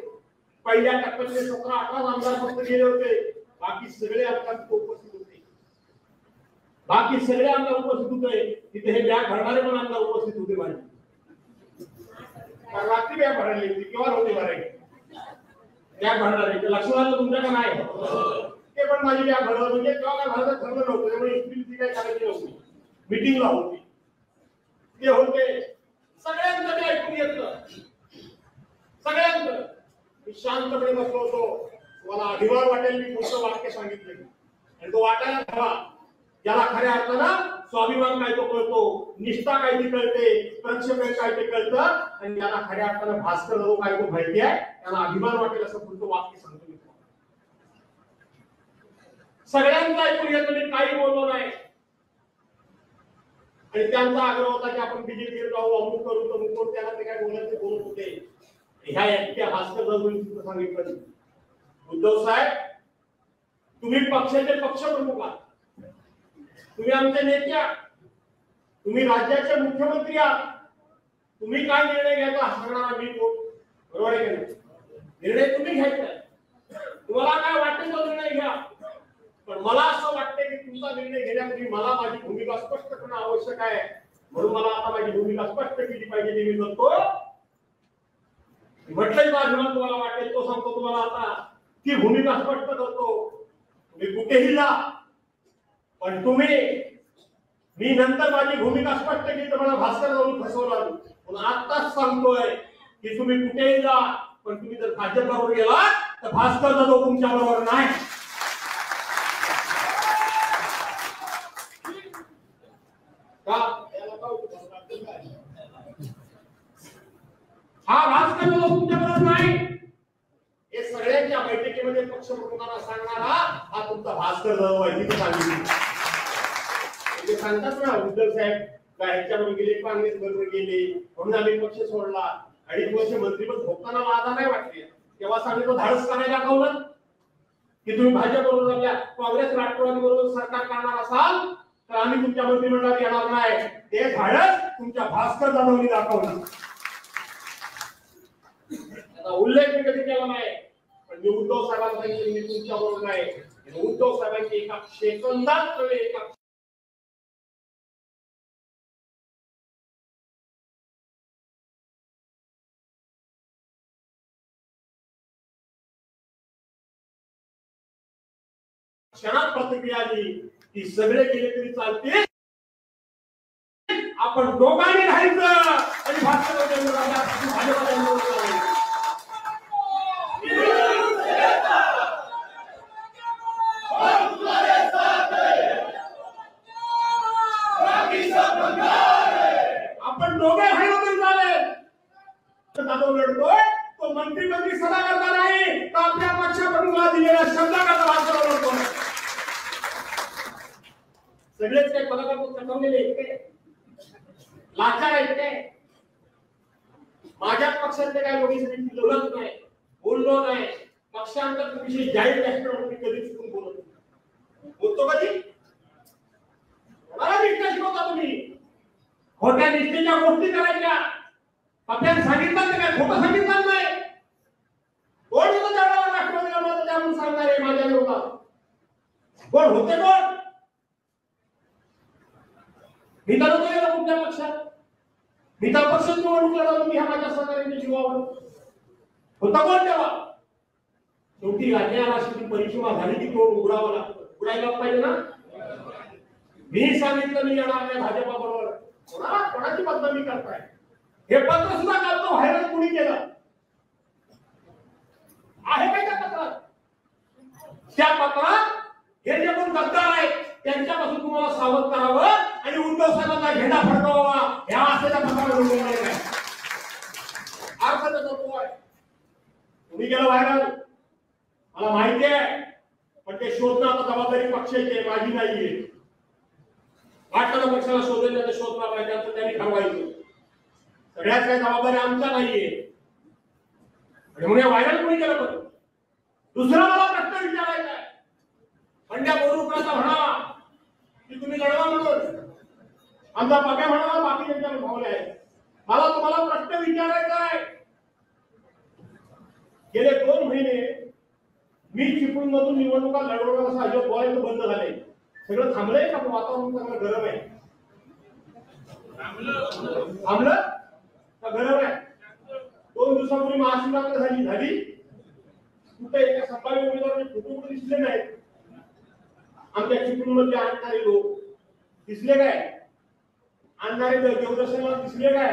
पहिल्या टप्प्यातले 17-18 आमदार फक्त गेले होते, बाकी सगळे आमदार उपस्थित होते. बाकी सगळे आमदार उपस्थित होते. तिथे हे बॅग भरणारे पण आमदार उपस्थित होते. माझे रात्री बॅग भरायला होती, केव्हा होते भरायची. बॅग भरणार आहे लक्ष्मणाला तुमच्याकडे नाही ते पण माझी बॅग भरणार म्हणजे तेव्हा काय भरायचं ठरलं नव्हतं त्यामुळे इस्त्रीची काय करायची नव्हती मीटिंगला होती ते होते सगळ्यांचं ते ऐकून घेतलं सगळ्यांचं मी शांतपणे बसलो होतो मला अभिमान वाटेल मी पुढचं वाक्य सांगितलं आणि तो वाटायला हवा ज्याला खऱ्या अर्थानं स्वाभिमान काय तो कळतो निष्ठा काय ती कळते प्रक्षेपण काय ते कळतं आणि ज्याला खऱ्या अर्थानं भास्कर जाधव काय तो माहिती आहे त्याला अभिमान वाटेल असं पुढचं वाक्य सांगतो मी सगळ्यांचं ऐकून घेतलं मी काही बोललो नाही आणि त्यांचा आग्रह होता की आपण बीजेपीकडे जाऊ अमुक करू तमुक करू त्याला ते काय बोलायचे बोलत होते ह्या एकट्या भास्कर जाधवनी सांगितलं उद्धव साहेब तुम्ही पक्षाचे पक्षप्रमुख आहात तुम्ही आमचे नेते आहात तुम्ही राज्याचे मुख्यमंत्री आहात तुम्ही काय निर्णय घ्यायचा सांगणारा मी कोण बरोबर आहे की निर्णय तुम्ही घ्यायचा तुम्हाला काय वाटेल तो निर्णय घ्या पण मला असं वाटतं की तुमचा निर्णय घेण्यापूर्वी मला माझी भूमिका स्पष्ट करणं आवश्यक आहे म्हणून मला आता माझी भूमिका स्पष्ट केली पाहिजे ते मी करतो म्हटलंय माझं तुम्हाला वाटेल तो सांगतो तुम्हाला आता ती भूमिका स्पष्ट करतो तुम्ही कुठेही जा पण तुम्ही मी नंतर माझी भूमिका स्पष्ट केली तर मला भास्कर जाऊन फसवला पण आताच सांगतोय की तुम्ही कुठेही जा पण तुम्ही जर भाजपबरोबर गेला तर भास्कर जाधव तुमच्या बरोबर नाही हा भास्कर जाधव तुमच्या बरोबर नाही हे सगळ्यांच्या बैठकीमध्ये पक्षप्रमुखांना सांगणारा हा तुमचा भास्कर जाधव आहे तिथे सांगितलं ते सांगतात ना उद्धव साहेब ह्याच्यावर गेले काँग्रेस बरोबर गेले म्हणून आम्ही पक्ष सोडला 2.5 वर्ष मंत्रीपद भोगताना लाजा नाही वाटली तेव्हा सांगितलं धाडस करायला दाखवलं की तुम्ही भाजप बरोबर आपल्या काँग्रेस राष्ट्रवादी बरोबर सरकार करणार असाल तर आम्ही तुमच्या मंत्रिमंडळात येणार नाही ते धाडस तुमच्या भास्कर जाधवनी दाखवलं त्याचा उल्लेख मी कधी केला नाही पण मी उद्धव साहेबांना सांगितलं मी तुमच्या बरोबर आहे उद्धव साहेबांची एका सेकंदात एका क्षणात प्रतिक्रिया आली की सगळे गेले तरी चालते आपण दोघांनी राहायचं आणि आपण दोघे राहिलो तरी चालेल जाधव लढतोय तो मंत्री सदा करता नाही तर आपल्या पक्षप्रमुखाला दिलेल्या शब्दाकरता भाषण लढतो सगळेच काही पदार्थ चटवलेले इतके लाचार आहेत माझ्या पक्षातले काही लोक बोलत नाही बोललो नाही पक्षांतर विषयी जाहीर राष्ट्रपती कधी चुकून बोलत बोलतो कधी मला निष्ठा शिकवता तुम्ही खोट्या निष्ठेच्या गोष्टी करायच्या आपल्याला सांगितलं ते काय खोटं सांगितलं नाही कोण होतं त्यावेळेला राष्ट्रपतीला मत द्या म्हणून सांगणारे माझ्या विरोधात कोण होते कोण मी तर होतो कुठल्या पक्षात मी तर पक्ष निवडणूक लढवतो मी ह्या माझ्या सहकार्याच्या जीवावर होता कोण तेव्हा शेवटी राज्याची परिसीमा झाली की तोड उघडावं लागतं उघडायला पाहिजे ना मी सांगितलं मी येणार नाही भाजपा बरोबर कोणाची बदनामी करताय हे पत्र सुद्धा काढतो व्हायरल कुणी केलं आहे काय त्या पत्रात त्या पत्रात हे जे कोण गद्दार आहेत त्यांच्यापासून तुम्हाला सावध करावं आणि उद्धव साहेबांचा झेंडा फडकवावा या असलेल्या पत्रामध्ये काय अर्थ त्याचा आहे तुम्ही गेलं व्हायरल मला माहिती आहे पण ते शोधणं आता जबाबदारी पक्षाची आहे माझी नाहीये वाटतं पक्षाला शोधेल तर शोधणार नाही त्याचं त्यांनी ठरवायचं सगळ्यात काही जबाबदारी आमच्या नाहीये आणि म्हणून व्हायरल कोणी केलं होतं दुसरा मला प्रश्न विचारायचा आहे पंड्या बोरुकराचा म्हणा की तुम्ही लढवा म्हणून आमचा पक्या म्हणाला बाकी त्यांच्या भावले आहेत मला तुम्हाला प्रश्न विचारायचा आहे गेले 2 महिने मी चिपळूण मधून निवडणुका लढवणार असं अजिबात बोलायचं बंद झालंय सगळं थांबलंय का वातावरण चांगलं गरम आहे थांबलं का गरम आहे 2 दिवसापूर्वी महाशिवरात्र झाली कुठे एका संभाव्य उमेदवाराचे फोटो कुठे दिसले नाहीत. आमच्या चिपळूणमध्ये आणणारे लोक दिसले काय? आणणारे देवदर्शनाला दिसले काय?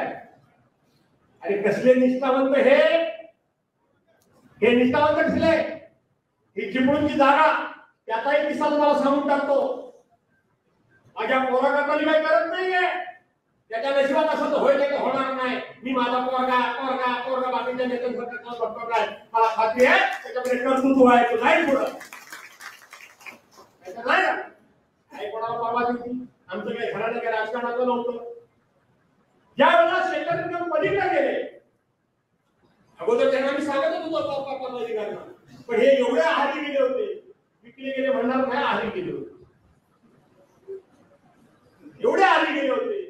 अरे कसले निष्ठावंत हे निष्ठावंत दिसले. ही चिपळूणची जागा त्याचाही किस्सा तुम्हाला सांगून टाकतो. माझ्या पोराकांनी काही करत नाहीये. त्याच्या नशिबात असं तर होईल की होणार नाही. मी माझा पोरगा बाकीच्या नेत्यांसाठी बघतो काय, मला खात्री आहे त्याच्याकडे कर्तृत्व आहे. तो नाही पुढं नाही ना काही कोणाला परवा देऊ. आमचं काही घराला काही राजकारणाचं नव्हतं. ज्या वेळेला शेतकरी पलीकडे गेले अगोदर त्यांना मी सांगत होतो अधिकाऱ्यांना, पण हे एवढे आहारी गेले होते, विकले गेले म्हणणार नाही, आहारी गेले होते, एवढे आहारी गेले होते.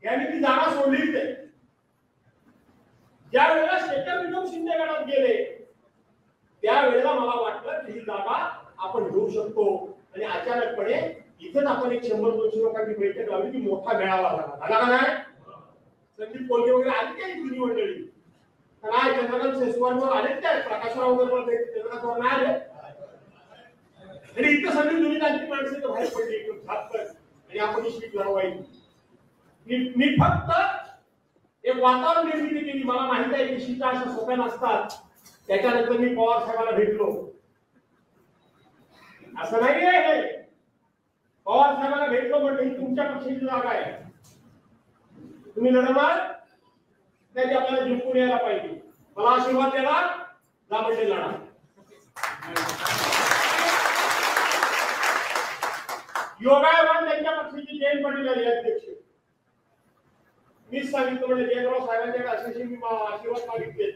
यांनी ती जागा सोडलीच नाही. ज्या वेळेला शेखर निकम शिंदे गटात गेले त्यावेळेला मला वाटलं की ही जागा आपण घेऊ शकतो. आणि अचानकपणे इथेच आपण एक 100-200 लोकांची बैठक लावली की मोठा मेळावा झाला का नाही? संदीप कोल्हे वगैरे आले काय जुनी मंडळी काय चंद्रकांत सेसवालवर आले काय? प्रकाशराव वगैरे चंद्रकांतवर नाही आले. आणि इथं सगळी जुनी त्यांची माणसं बाहेर पडली एकदम झापकन आणि आपण ही सीट लढवायची. मी फक्त एक वातावरण निर्मिती केली. मला माहित आहे की सीटा अशा सोप्या नसतात. त्याच्यानंतर मी पवार साहेबांना भेटलो. असं नाही आहे पवार साहेबांना भेटलो म्हणजे ही तुमच्या पक्षाची जागा आहे, तुम्ही लढणार नाही, आपल्याला जिंकून यायला पाहिजे. मला आशीर्वाद देणार जा म्हणजे लढा. योगायोगाने त्यांच्या पक्षाची जयंत पाटील आली अध्यक्ष. मीच सांगितलं म्हणजे जयंतराव साहेबांच्याकडे असे मी आशीर्वाद मागितले.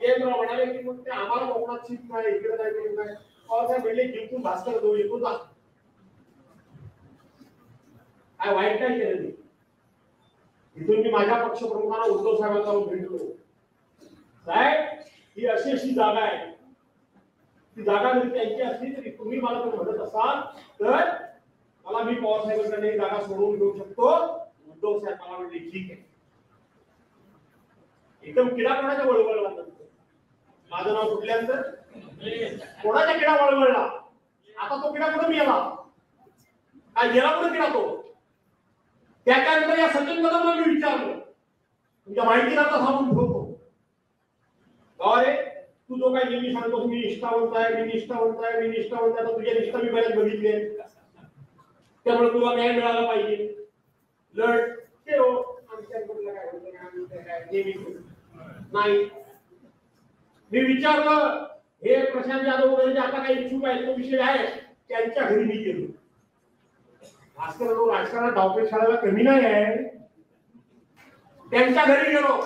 जयंतराव म्हणाले की मग ते आम्हाला कोकणात सीट नाही, इकडे नाही, तिकडे नाही. पवारसाहेब म्हणले जिंकून भास्कर देऊ येतो जा. काय वाईट काय केलं नाही. इथून मी माझ्या पक्षप्रमुखांना उद्धव साहेबांना भेटलो. साहेब ही अशी जागा आहे, ती जागा जरी त्यांची असली तरी तुम्ही मला जर म्हणत असाल तर मला मी पवार साहेबांकडे जागा सोडवून घेऊ शकतो. उद्धव साहेब मला म्हणले ठीक आहे. एकदम किडा कोणाच्या वळवळला माझं नाव कुठल्यानंतर कोणाच्या किडा वळवळला. आता तो किडा कुठे मी आला काय गेला कुठे किडा तो. त्याच्यानंतर या सचिन कदमला मी विचारलं तुमच्या माहितीला आता सांगून ठेवतो अरे तू जो काय नेहमी सांगतो मी निष्ठावंत आहे, मी निष्ठावंत आहे, मी निष्ठावंत आहे, तुझ्या निष्ठा मी बऱ्याच बघितले, त्यामुळे तुला न्याय मिळाला पाहिजे. लढ ते हो आमच्याकडलं काय होतं नाही. मी विचारलं हे प्रशांत जाधव वगैरे आता काही इच्छुक आहेत तो विषय आहे, त्यांच्या घरी मी गेलो. भास्कर राजकारणात डावपेच खेळायला कमी नाही आहे. त्यांच्या घरी गेलो,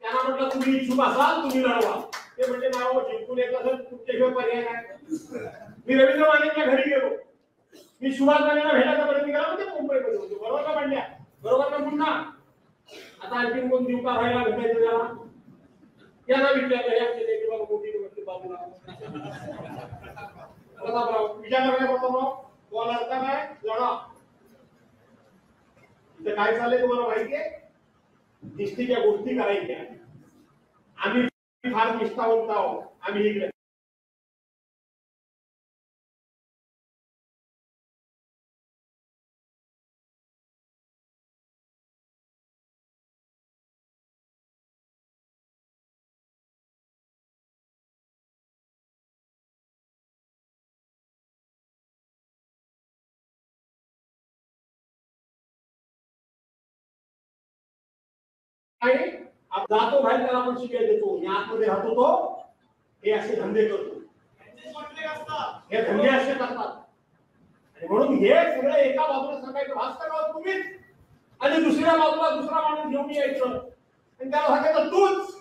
त्यांना म्हटलं तुम्ही इच्छुक असाल तुम्ही लढवा. ते म्हणजे नाव जिंकून येत असेल तुमच्याशिवाय पर्याय नाही. मी रवींद्र मानेच्या घरी गेलो. मी सुभाष गांधींना भेटायचा प्रयत्न केला म्हणजे मुंबईमध्ये होतो. बरोबर का म्हणल्या? बरोबर ना पुन्हा आता आणखी कोण दिवका व्हायला भेटायचं त्याला त्यांना विचारलं या केले किंवा मोठी गोष्टी बाजूला विचारलं काय बोलतो कोण अर्थ काय लढा. इथं काय चाललंय तुम्हाला माहिती आहे? निष्ठेच्या गोष्टी करायच्या. आम्ही फार निष्ठावंत आहोत. आम्ही इकडे जातो बाहेर त्याला आपण शिकाय देतो. मी आतमध्ये राहतो तो हे असे धंदे करतो. हे धंदे असे करतात. आणि म्हणून हे सगळं एका बाजूला सांगायचं भास्करराव तुम्हीच आणि दुसऱ्या बाजूला दुसरा माणूस घेऊन यायचं आणि त्याला सांगायचं तूच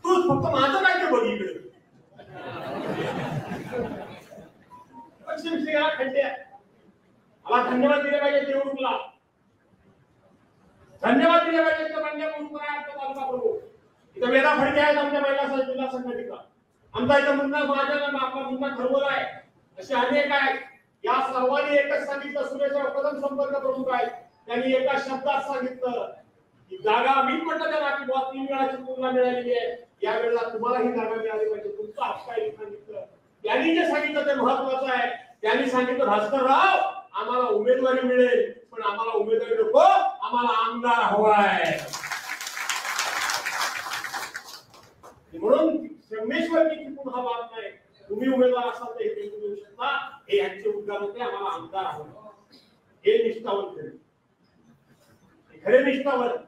फक्त माझं काय ते बघ इकडे पश्चिम श्रीला खड्डे. मला धन्यवाद दिले पाहिजे देवरूपला, धन्यवाद दिले पाहिजे मान्य तालुका प्रमुख. इथं वेदा फडके आहेत आमच्या महिला जिल्हा संघटनेचा. आमचा इथं म्हणणं माझ्या आपला मुद्दा ठरवला आहे. असे अनेक आहेत. या सर्वांनी एकच सांगितलं. सुरेश कदम संपर्क प्रमुख आहेत, त्यांनी एका शब्दात सांगितलं की जागा मी म्हटलं त्याला की 3 वेळाची पूर्ण मिळालेली आहे. यावेळेला तुम्हालाही जागा मिळाली पाहिजे, तुमचा हक्क आहे सांगितलं. त्यांनी जे सांगितलं ते महत्वाचं आहे. त्यांनी सांगितलं भास्करराव आम्हाला उमेदवारी मिळेल, पण आम्हाला उमेदवारी नको, आम्हाला आमदार हवाय. म्हणून संगमेश्वरची चुकून हा बाब नाही. तुम्ही उमेदवार असाल तर हे देऊ शकता. हे यांचे उद्गार होते, आम्हाला आमदार हवं. हे निष्ठावंत खरे निष्ठावंत.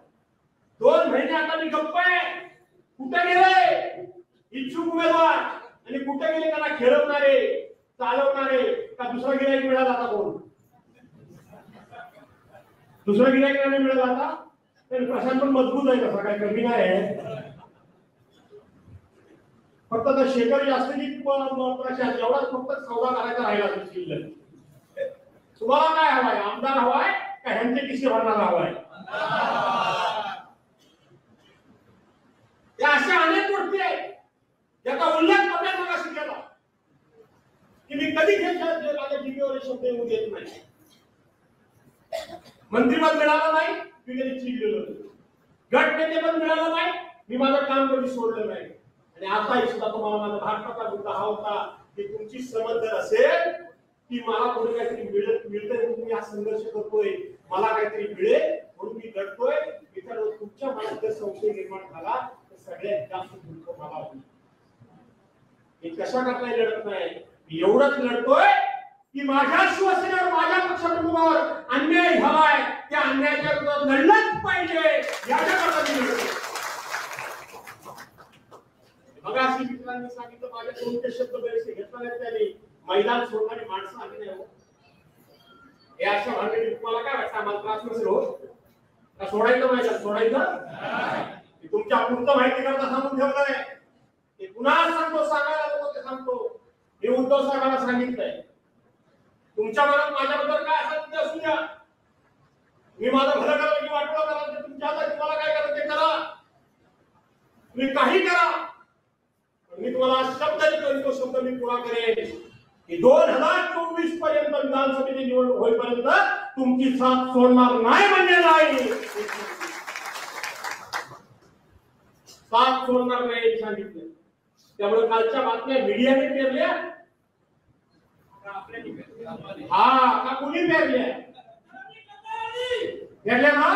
2 महिने आता मी गप्प आहे. कुठे गेले इच्छुक उमेदवार आणि कुठे गेले त्यांना खेळवणारे चालवणारे? का दुसरा गिराईक मिळाला आता? कोण दुसरा गिराईक नाही मिळाला आता? प्रशांत पण मजबूत आहे, कसा काय कमी नाही आहे. फक्त आता शेखर जास्ती प्रशांत एवढाच फक्त सौदा करायचा राहिला शिल्लक. तुम्हाला काय हवाय? आमदार हवाय का ह्यांचे किस्से भरणारा हवाय? या अशा अनेक गोष्टी आहेत ज्याचा उल्लेख आपण मगाशी केला की मी कधी माझ्या जीबीवर शब्द येऊ देत नाही. मंत्रिपद मिळालं नाही मी कधी चिडलेलो नाही. गट नेतेपद मिळालं नाही मी माझं काम कधी सोडलं नाही. आणि आता सुद्धा तुम्हाला माझा भारताचा मुद्दा हा होता की तुमची समज जर असेल की मला कोणी काहीतरी मिळतंय म्हणून मी हा संघर्ष करतोय, मला काहीतरी मिळेल म्हणून मी लढतोय, मित्रांनो तुमच्या मनात जर संशय निर्माण झाला तर सगळ्यात जास्त दुःख मला होईल. मी कशा करता लढत नाही, मी एवढंच लढतोय की माझ्या शिवसेनेवर माझ्या पक्षप्रमुखावर अन्याय झालाय, त्या अन्यायाच्या विरोधात लढलंच पाहिजे याच्याकरता मी लढतोय. बघा अशी मित्रांनी सांगितलं माझ्या कोणते शब्द बरेचसे घेतला नाही त्यांनी. मैदान सोडणारी माणसं आली नाही. हे अशा भानगडीत तुम्हाला काय वाटतं? आम्हाला त्रास नसेल हो का? सोडायचं मैदान सोडायचं? तुमच्या पुढचं माहिती करता सांगून ठेवलंय. ते पुन्हा सांगतो, सांगायला नको ते सांगतो. मी उद्धव साहेबांना सांगितलंय तुमच्या मनात माझ्याबद्दल काय असेल ते असू द्या. मी माझं भलं करायला की वाटलं करायला तुमच्या हातात, तुम्हाला काय करायचं ते करा. तुम्ही काही करा. मी तुम्हाला शब्द देतो, तो शब्द मी पुरा करेन की 2024 पर्यंत विधानसभेची निवडणूक होईपर्यंत तुमची साथ सोडणार नाही म्हणजे नाही. साथ सोडणार नाही सांगितलं. त्यामुळे कालच्या बातम्या मीडियाने पेरल्या हा का कुणी पेरल्या? पेरल्या ना?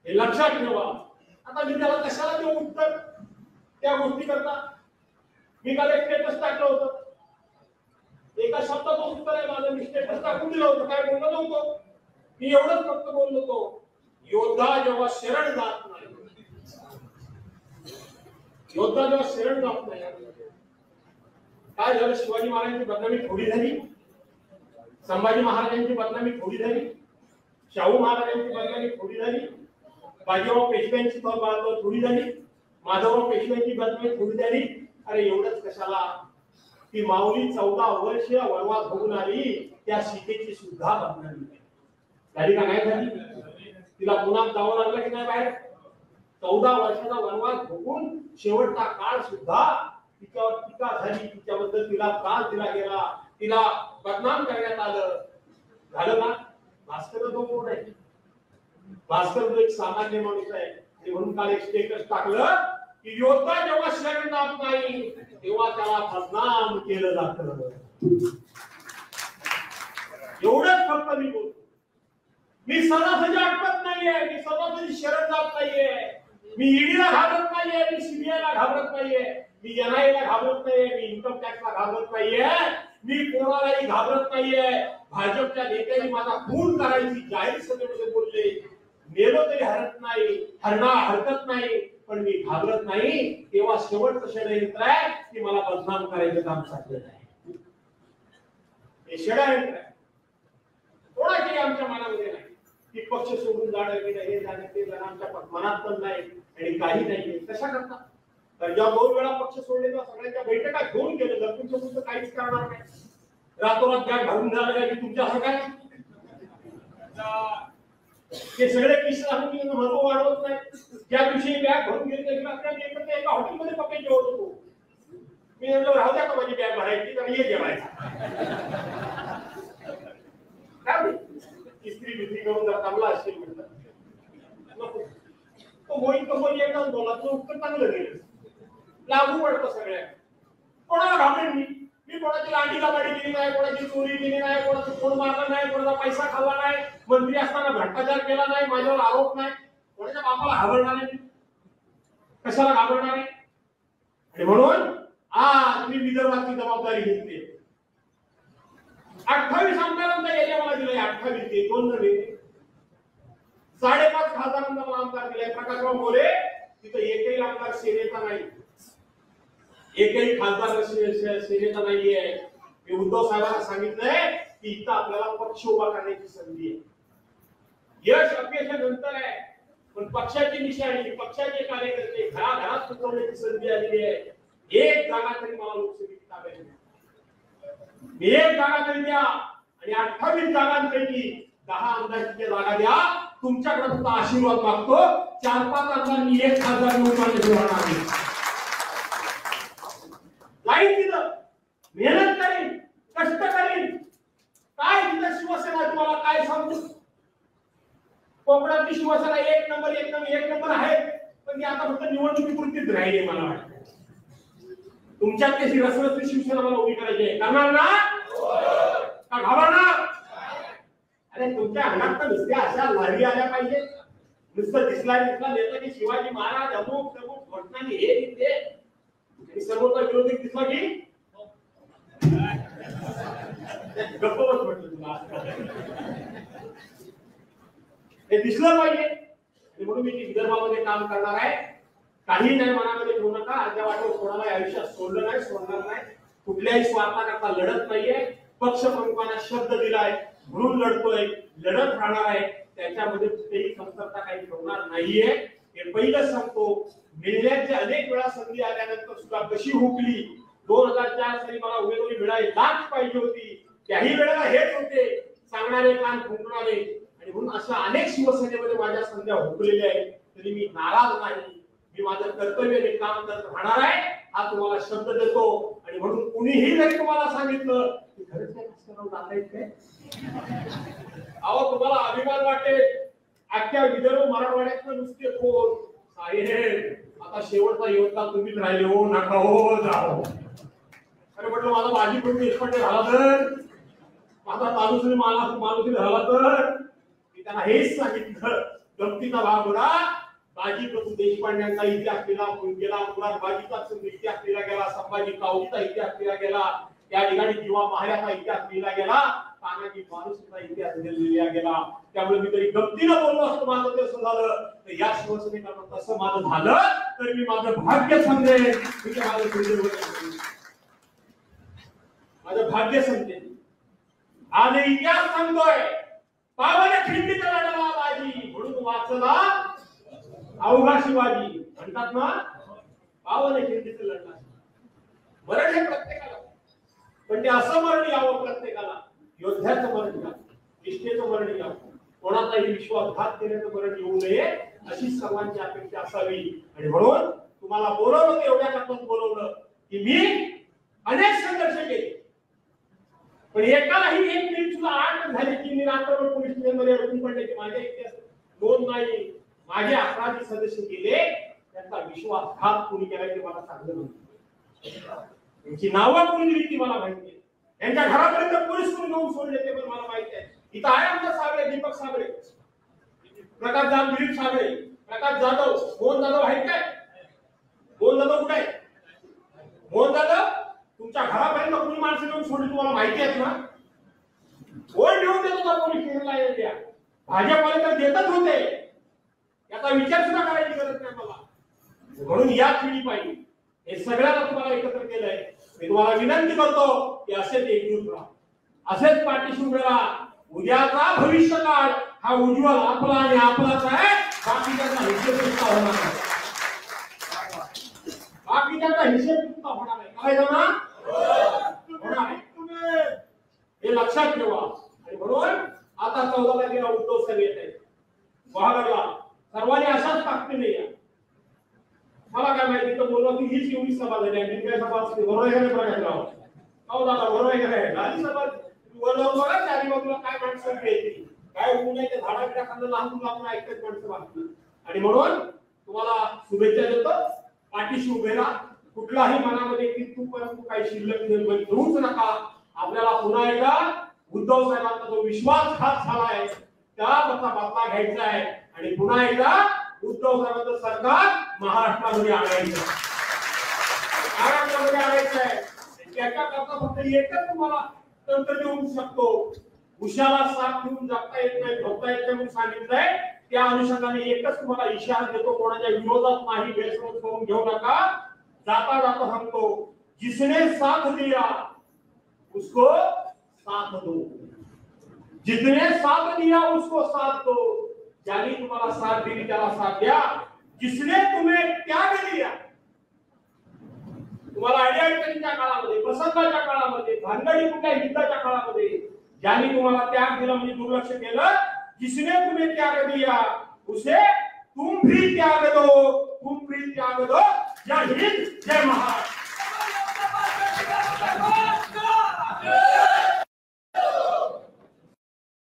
हे लक्षात ठेवा. आता मी त्याला कशाला देऊ उत्तर त्या गोष्टी करता? मी काल एक स्टेटस टाकलं होतं, एका शब्दाचं उत्तर आहे माझं. मी स्टेटस टाकून दिलं होतं, काय बोललो नव्हतो मी. एवढंच फक्त बोललो होतो, योद्धा जेव्हा शरण जात नाही, योद्धा जेव्हा शरण जात नाही. काय झालं? शिवाजी महाराजांची बदनामी थोडी झाली, संभाजी महाराजांची बदनामी थोडी झाली, शाहू महाराजांची बदनामी थोडी झाली, बाजीराव पेशव्यांची थोडी झाली, माधवराव पेशव्यांची बदनामी थोडी झाली. अरे एवढंच कशाला? ती माऊली 14 वर्ष वनवास भोगून आली, त्या सीतेची सुद्धा बदनामी झाली का नाही झाली? तिला पुन्हा जावं लागलं की नाही बाहेर? 14 वर्षाचा वनवास भोगून शेवटचा काळ सुद्धा तिच्यावर टीका झाली, तिच्याबद्दल तिला त्रास दिला गेला, तिला बदनाम करण्यात आलं. झालं ना? भास्कर तो कोण आहे? भास्कर तो एक सामान्य माणूस आहे. म्हणून काल एक स्टेटस टाकलं की योद्धा जेव्हा शरण जात नाही तेव्हा त्याला बदनाम केलं जातं. एवढंच फक्त मी बोलतो. मी सदासजी अटकत नाहीये, मी सदासजी शरण जात नाहीये, मी ईडीला घाबरत नाहीये, मी सीबीआयला घाबरत नाहीये, मी एनआयला घाबरत नाहीये, मी इन्कम टॅक्सला घाबरत नाहीये, मी कोणालाही घाबरत नाहीये. भाजपच्या नेत्यांनी माझा खून करायची जाहीर सभेमध्ये बोलले. मेलो तरी हरकत नाही, पण मी घाबरत नाही. तेव्हा शेवटचं षडयंत्र आहे की मला बदनाम करायचं काम साधलेलं आहे. हे षडयंत्र आहे. कोणाची आमच्या मनामध्ये नाही की पक्ष सोडून जाणं की हे जाणं ते जाणं आमच्या मनात पण नाही आणि काही नाही. कशा करता? तर जेव्हा 2 वेळा पक्ष सोडले तेव्हा सगळ्यांच्या बैठका घेऊन गेले. जर तुमच्या पुढचं काहीच करणार नाही, रातोरात बॅग घालून झालं की तुमच्या काय हे सगळे किस्से महत्व वाढवत नाही. ज्या दिवशी बॅग भरून गेली आपल्याला एका हॉटेलमध्ये पक्के जेवत होतो. मी म्हटलं राहू द्या का माझी बॅग भरायची तर ये जेवायचं. इस्त्री बिस्त्री करून जर चांगला असेल म्हटलं तो होईल एकदाच बोला, तो उत्तर चांगलं गेलं, लागू पडतं सगळ्या. कोणाला घाबरेल मी कोणाची लांडी काबाडी केली नाही, कोणाची चोरी केली नाही, कोणाचं फोन मारला नाही, कोणाचा पैसा खाल्ला नाही, मंत्री असताना भ्रष्टाचार केला नाही, माझ्यावर आरोप नाही, कोणाच्या बापाला घाबरणार नाही, कशाला घाबरणार आहे. आणि म्हणून आज मी विदर्भाची जबाबदारी घेतली. 28 आमदारांचा एरिया मला दिलाय, 28 ते 2 नव्हे, 5.5 खासदारांना मला आमदार दिलाय. प्रकाशराव मोरे तिथं एकही आमदार सेनेचा नाही, एकही खासदार सेनेचा नाहीये. मी उद्धव साहेबांना सांगितलंय की इथं आपल्याला पक्ष उभा करण्याची संधी आहे. यश अपयशा नंतर आहे, पण पक्षाची निशाणी, पक्षाचे कार्यकर्ते घराघरात सुचवण्याची संधी आलेली आहे. एक जागा तरी मला लोकसभेची ताब्यात द्या, एक जागा तरी द्या, आणि 28 जागांपैकी 10 आमदारकीच्या जागा द्या. तुमच्याकडे फक्त आशीर्वाद मागतो. 4-5 आमदारांनी 1 खासदार निवडून आणण्याची आहे. लाईन तिथं मेहनत करीन, कष्ट करीन. काय तिथं शिवसेना तुम्हाला काय सांगतो. कोकणातली शिवसेना एक नंबर आहे, पण ती आता फक्त निवडणुकीपुरतीच राहिली. मला वाटतं तुमच्यातली रसरसली शिवसेना मला उभी करायची आहे. करणार ना का घाबरणार. अरे तुमच्या अंगात तर नुसत्या अशा लारी आल्या पाहिजे. नुसतं दिसला नेता की शिवाजी महाराज अमुक तमुक घटनांनी हे तिथे, आणि समोरचा विरोधी दिसला की गप्प बस म्हटलं तुला. हे दिसलं पाहिजे. म्हणून मी विदर्भामध्ये काम करणार आहे. काही नाही मनामध्ये ठेवू नका. आजच्या वाटेवर कोणाला आयुष्यात सोडलं नाही, सोडणार नाही. कुठल्याही स्वार्थाकरता लढत नाहीये. पक्ष प्रमुखांना शब्द दिलाय म्हणून लढतोय, लढत राहणार आहे. त्याच्यामध्ये कुठेही कमतरता काही ठेवणार नाहीये. हे पहिलं सांगतो. मिळण्याची अनेक वेळा संधी आल्यानंतर सुद्धा कशी हुकली. 2004 साली मला उमेदवारी मिळायलाच पाहिजे होती. त्याही वेळेला हेच होते सांगणारे, कान फुंकणारे. आणि म्हणून अशा अनेक शिवसेनेमध्ये माझ्या संध्या हुकलेल्या आहेत. तरी मी नाराज नाही. मी माझं कर्तव्य काम करत राहणार आहे, हा तुम्हाला शब्द देतो. आणि म्हणून कुणीही जरी तुम्हाला सांगितलं की खरंच काय कष्टाला जातायत काय, अहो तुम्हाला अभिमान वाटेल. अख्ख्या विदर्भ मराठवाड्यात नुसते फोन, साहेब आता शेवटचा योद्धा तुम्हीच राहिले हो, नका हो जाओ. अरे म्हटलं माझा बाजी प्रभू देशपांडे झाला तर, माझा माणूस झाला तर. मी त्यांना हेच सांगितलं. गमतीचा भाग होता. बाजी प्रभू देशपांड्यांचा इतिहास लिहिला गेला, मुरारबाजीचा इतिहास लिहिला गेला, संभाजी कावजीचा इतिहास लिहिला गेला, त्या ठिकाणी जीवा महाराचा इतिहास लिहिला गेला, तानाजी मालुसरेचा इतिहास लिहिला गेला. त्यामुळे मी तरी गमतीनं बोललो असतो माझं तसं झालं तर या शिवसेनेला तसं माझं झालं तर मी माझं भाग्य समजेन. माझं भाग्य समजेन. आज इतिहास सांगतोय पावल्या खिंडीचा लढला बाजी म्हणून वाचला अवघा शिवाजी. म्हणतात ना पावल्या खिंडीचा लढला. मरण हे प्रत्येकाला, पण ते असं मरण यावं प्रत्येकाला. योद्ध्याचं मरण यावं, निष्ठेचं मरण यावं, कोणाचाही विश्वासघात केल्याचं मरण येऊ नये अशी सर्वांची अपेक्षा असावी. आणि म्हणून तुम्हाला बोलवलं एवढ्या करताच बोलवलं की मी अनेक संघर्ष केले, पण एकालाही एक मिनिट सुद्धा आठ झाली की मी रात्रभर पोलीस स्टेशनमध्ये अडकून पडले की माझ्या इतिहास नोंद नाही. माझे अपराधी सदस्य गेले, त्यांचा विश्वासघात कोणी केला ते मला सांगलं नव्हतं. त्यांची नावं कोणी दिली ती मला माहिती आहे. त्यांच्या घरापर्यंत पोलीस कोणी घेऊन सोडले ते पण मला माहिती आहे. इथं आहे आमचा साबळे, दीपक साबळे, प्रकाश दिलीप साबळे, प्रकाश जाधव, मोहन जाधव आहेत काय? मोहन जाधव कुठे आहे? मोहन जाधव तुमच्या घरापर्यंत कोणी माणसं घेऊन सोडली तुम्हाला माहिती आहेत ना? कोण घेऊन देत होता पोलीस स्टेशनला? येत्या भाजपवाले तर देतच होते, याचा विचार सुद्धा करायची गरज नाही मला. म्हणून या पिढी पाहिजे हे सगळ्यांना तुम्हाला एकत्र केलंय. मी तुम्हाला विनंती करतो की असेच एकजूट राहा, असेच पाठीशी उभे राहा. उद्याचा भविष्य काळ हा उज्ज्वल आपला आणि आपलाच आहे. बाकीच्यांचा हिशेब सुद्धा होणार नाही, बाकीच्यांचा हिशेब सुद्धा होणार नाही. काय होणार? होणार आहे. हे लक्षात ठेवा. आणि म्हणून आता 14 तारखेला उद्धव साहेब येत आहेत गुहागरला. सर्वांनी अशाच ताकदीने या. मला काय माहिती तर बोललो की हीच एवढी सभा झाली आणि काय सभा असते बरोबर आहे का नाही? हो दादा बरोबर आहे का नाही? झाली सभा वर जाऊन बघा चारी बाजूला काय माणसं येतील, काय होऊ नये. त्या झाडाबिडा खाल्लं लहान मुलं आपण ऐकत माणसं वाटतं. आणि म्हणून तुम्हाला शुभेच्छा देतो. पाठीशी उभे राहा. कुठलाही मनामध्ये किंतु काही शिल्लक ठेवूच नका. आपल्याला पुन्हा एकदा उद्धव साहेबांचा जो विश्वासघात झालाय त्याचा बदला घ्यायचा आहे आणि पुन्हा एकदा उद्धव साहेबांचं सरकार महाराष्ट्रामध्ये आणायचं आहे. त्याच्याकरता फक्त एकच तुम्हाला तंत्र देऊ शकतो. उशाला साथ घेऊन जगता येत नाही, झोपता येत नाही म्हणून सांगितलंय. त्या अनुषंगाने एकच तुम्हाला इशारा देतो, कोणाच्या विरोधात नाही, गैरसमज करून घेऊ नका. जाता जाता सांगतो, जिसने साथ दिया उसको साथ दो, जिसने साथ दिया उसको साथ दो. ज्यांनी तुम्हाला साथ दिली त्याला साथ द्या. जिसने तुम्हें त्याग दिया, तुम्हाला अडचणीच्या काळामध्ये, प्रसंगाच्या काळामध्ये, भानगडी कुठल्या युद्धाच्या काळामध्ये ज्यांनी तुम्हाला त्याग दिला म्हणजे दुर्लक्ष केलं, जिसने तुम्हें त्याग दिया उसे तुम भी त्याग दो, तुम भी त्याग दो. जय हिंद, जय महाराष्ट्र.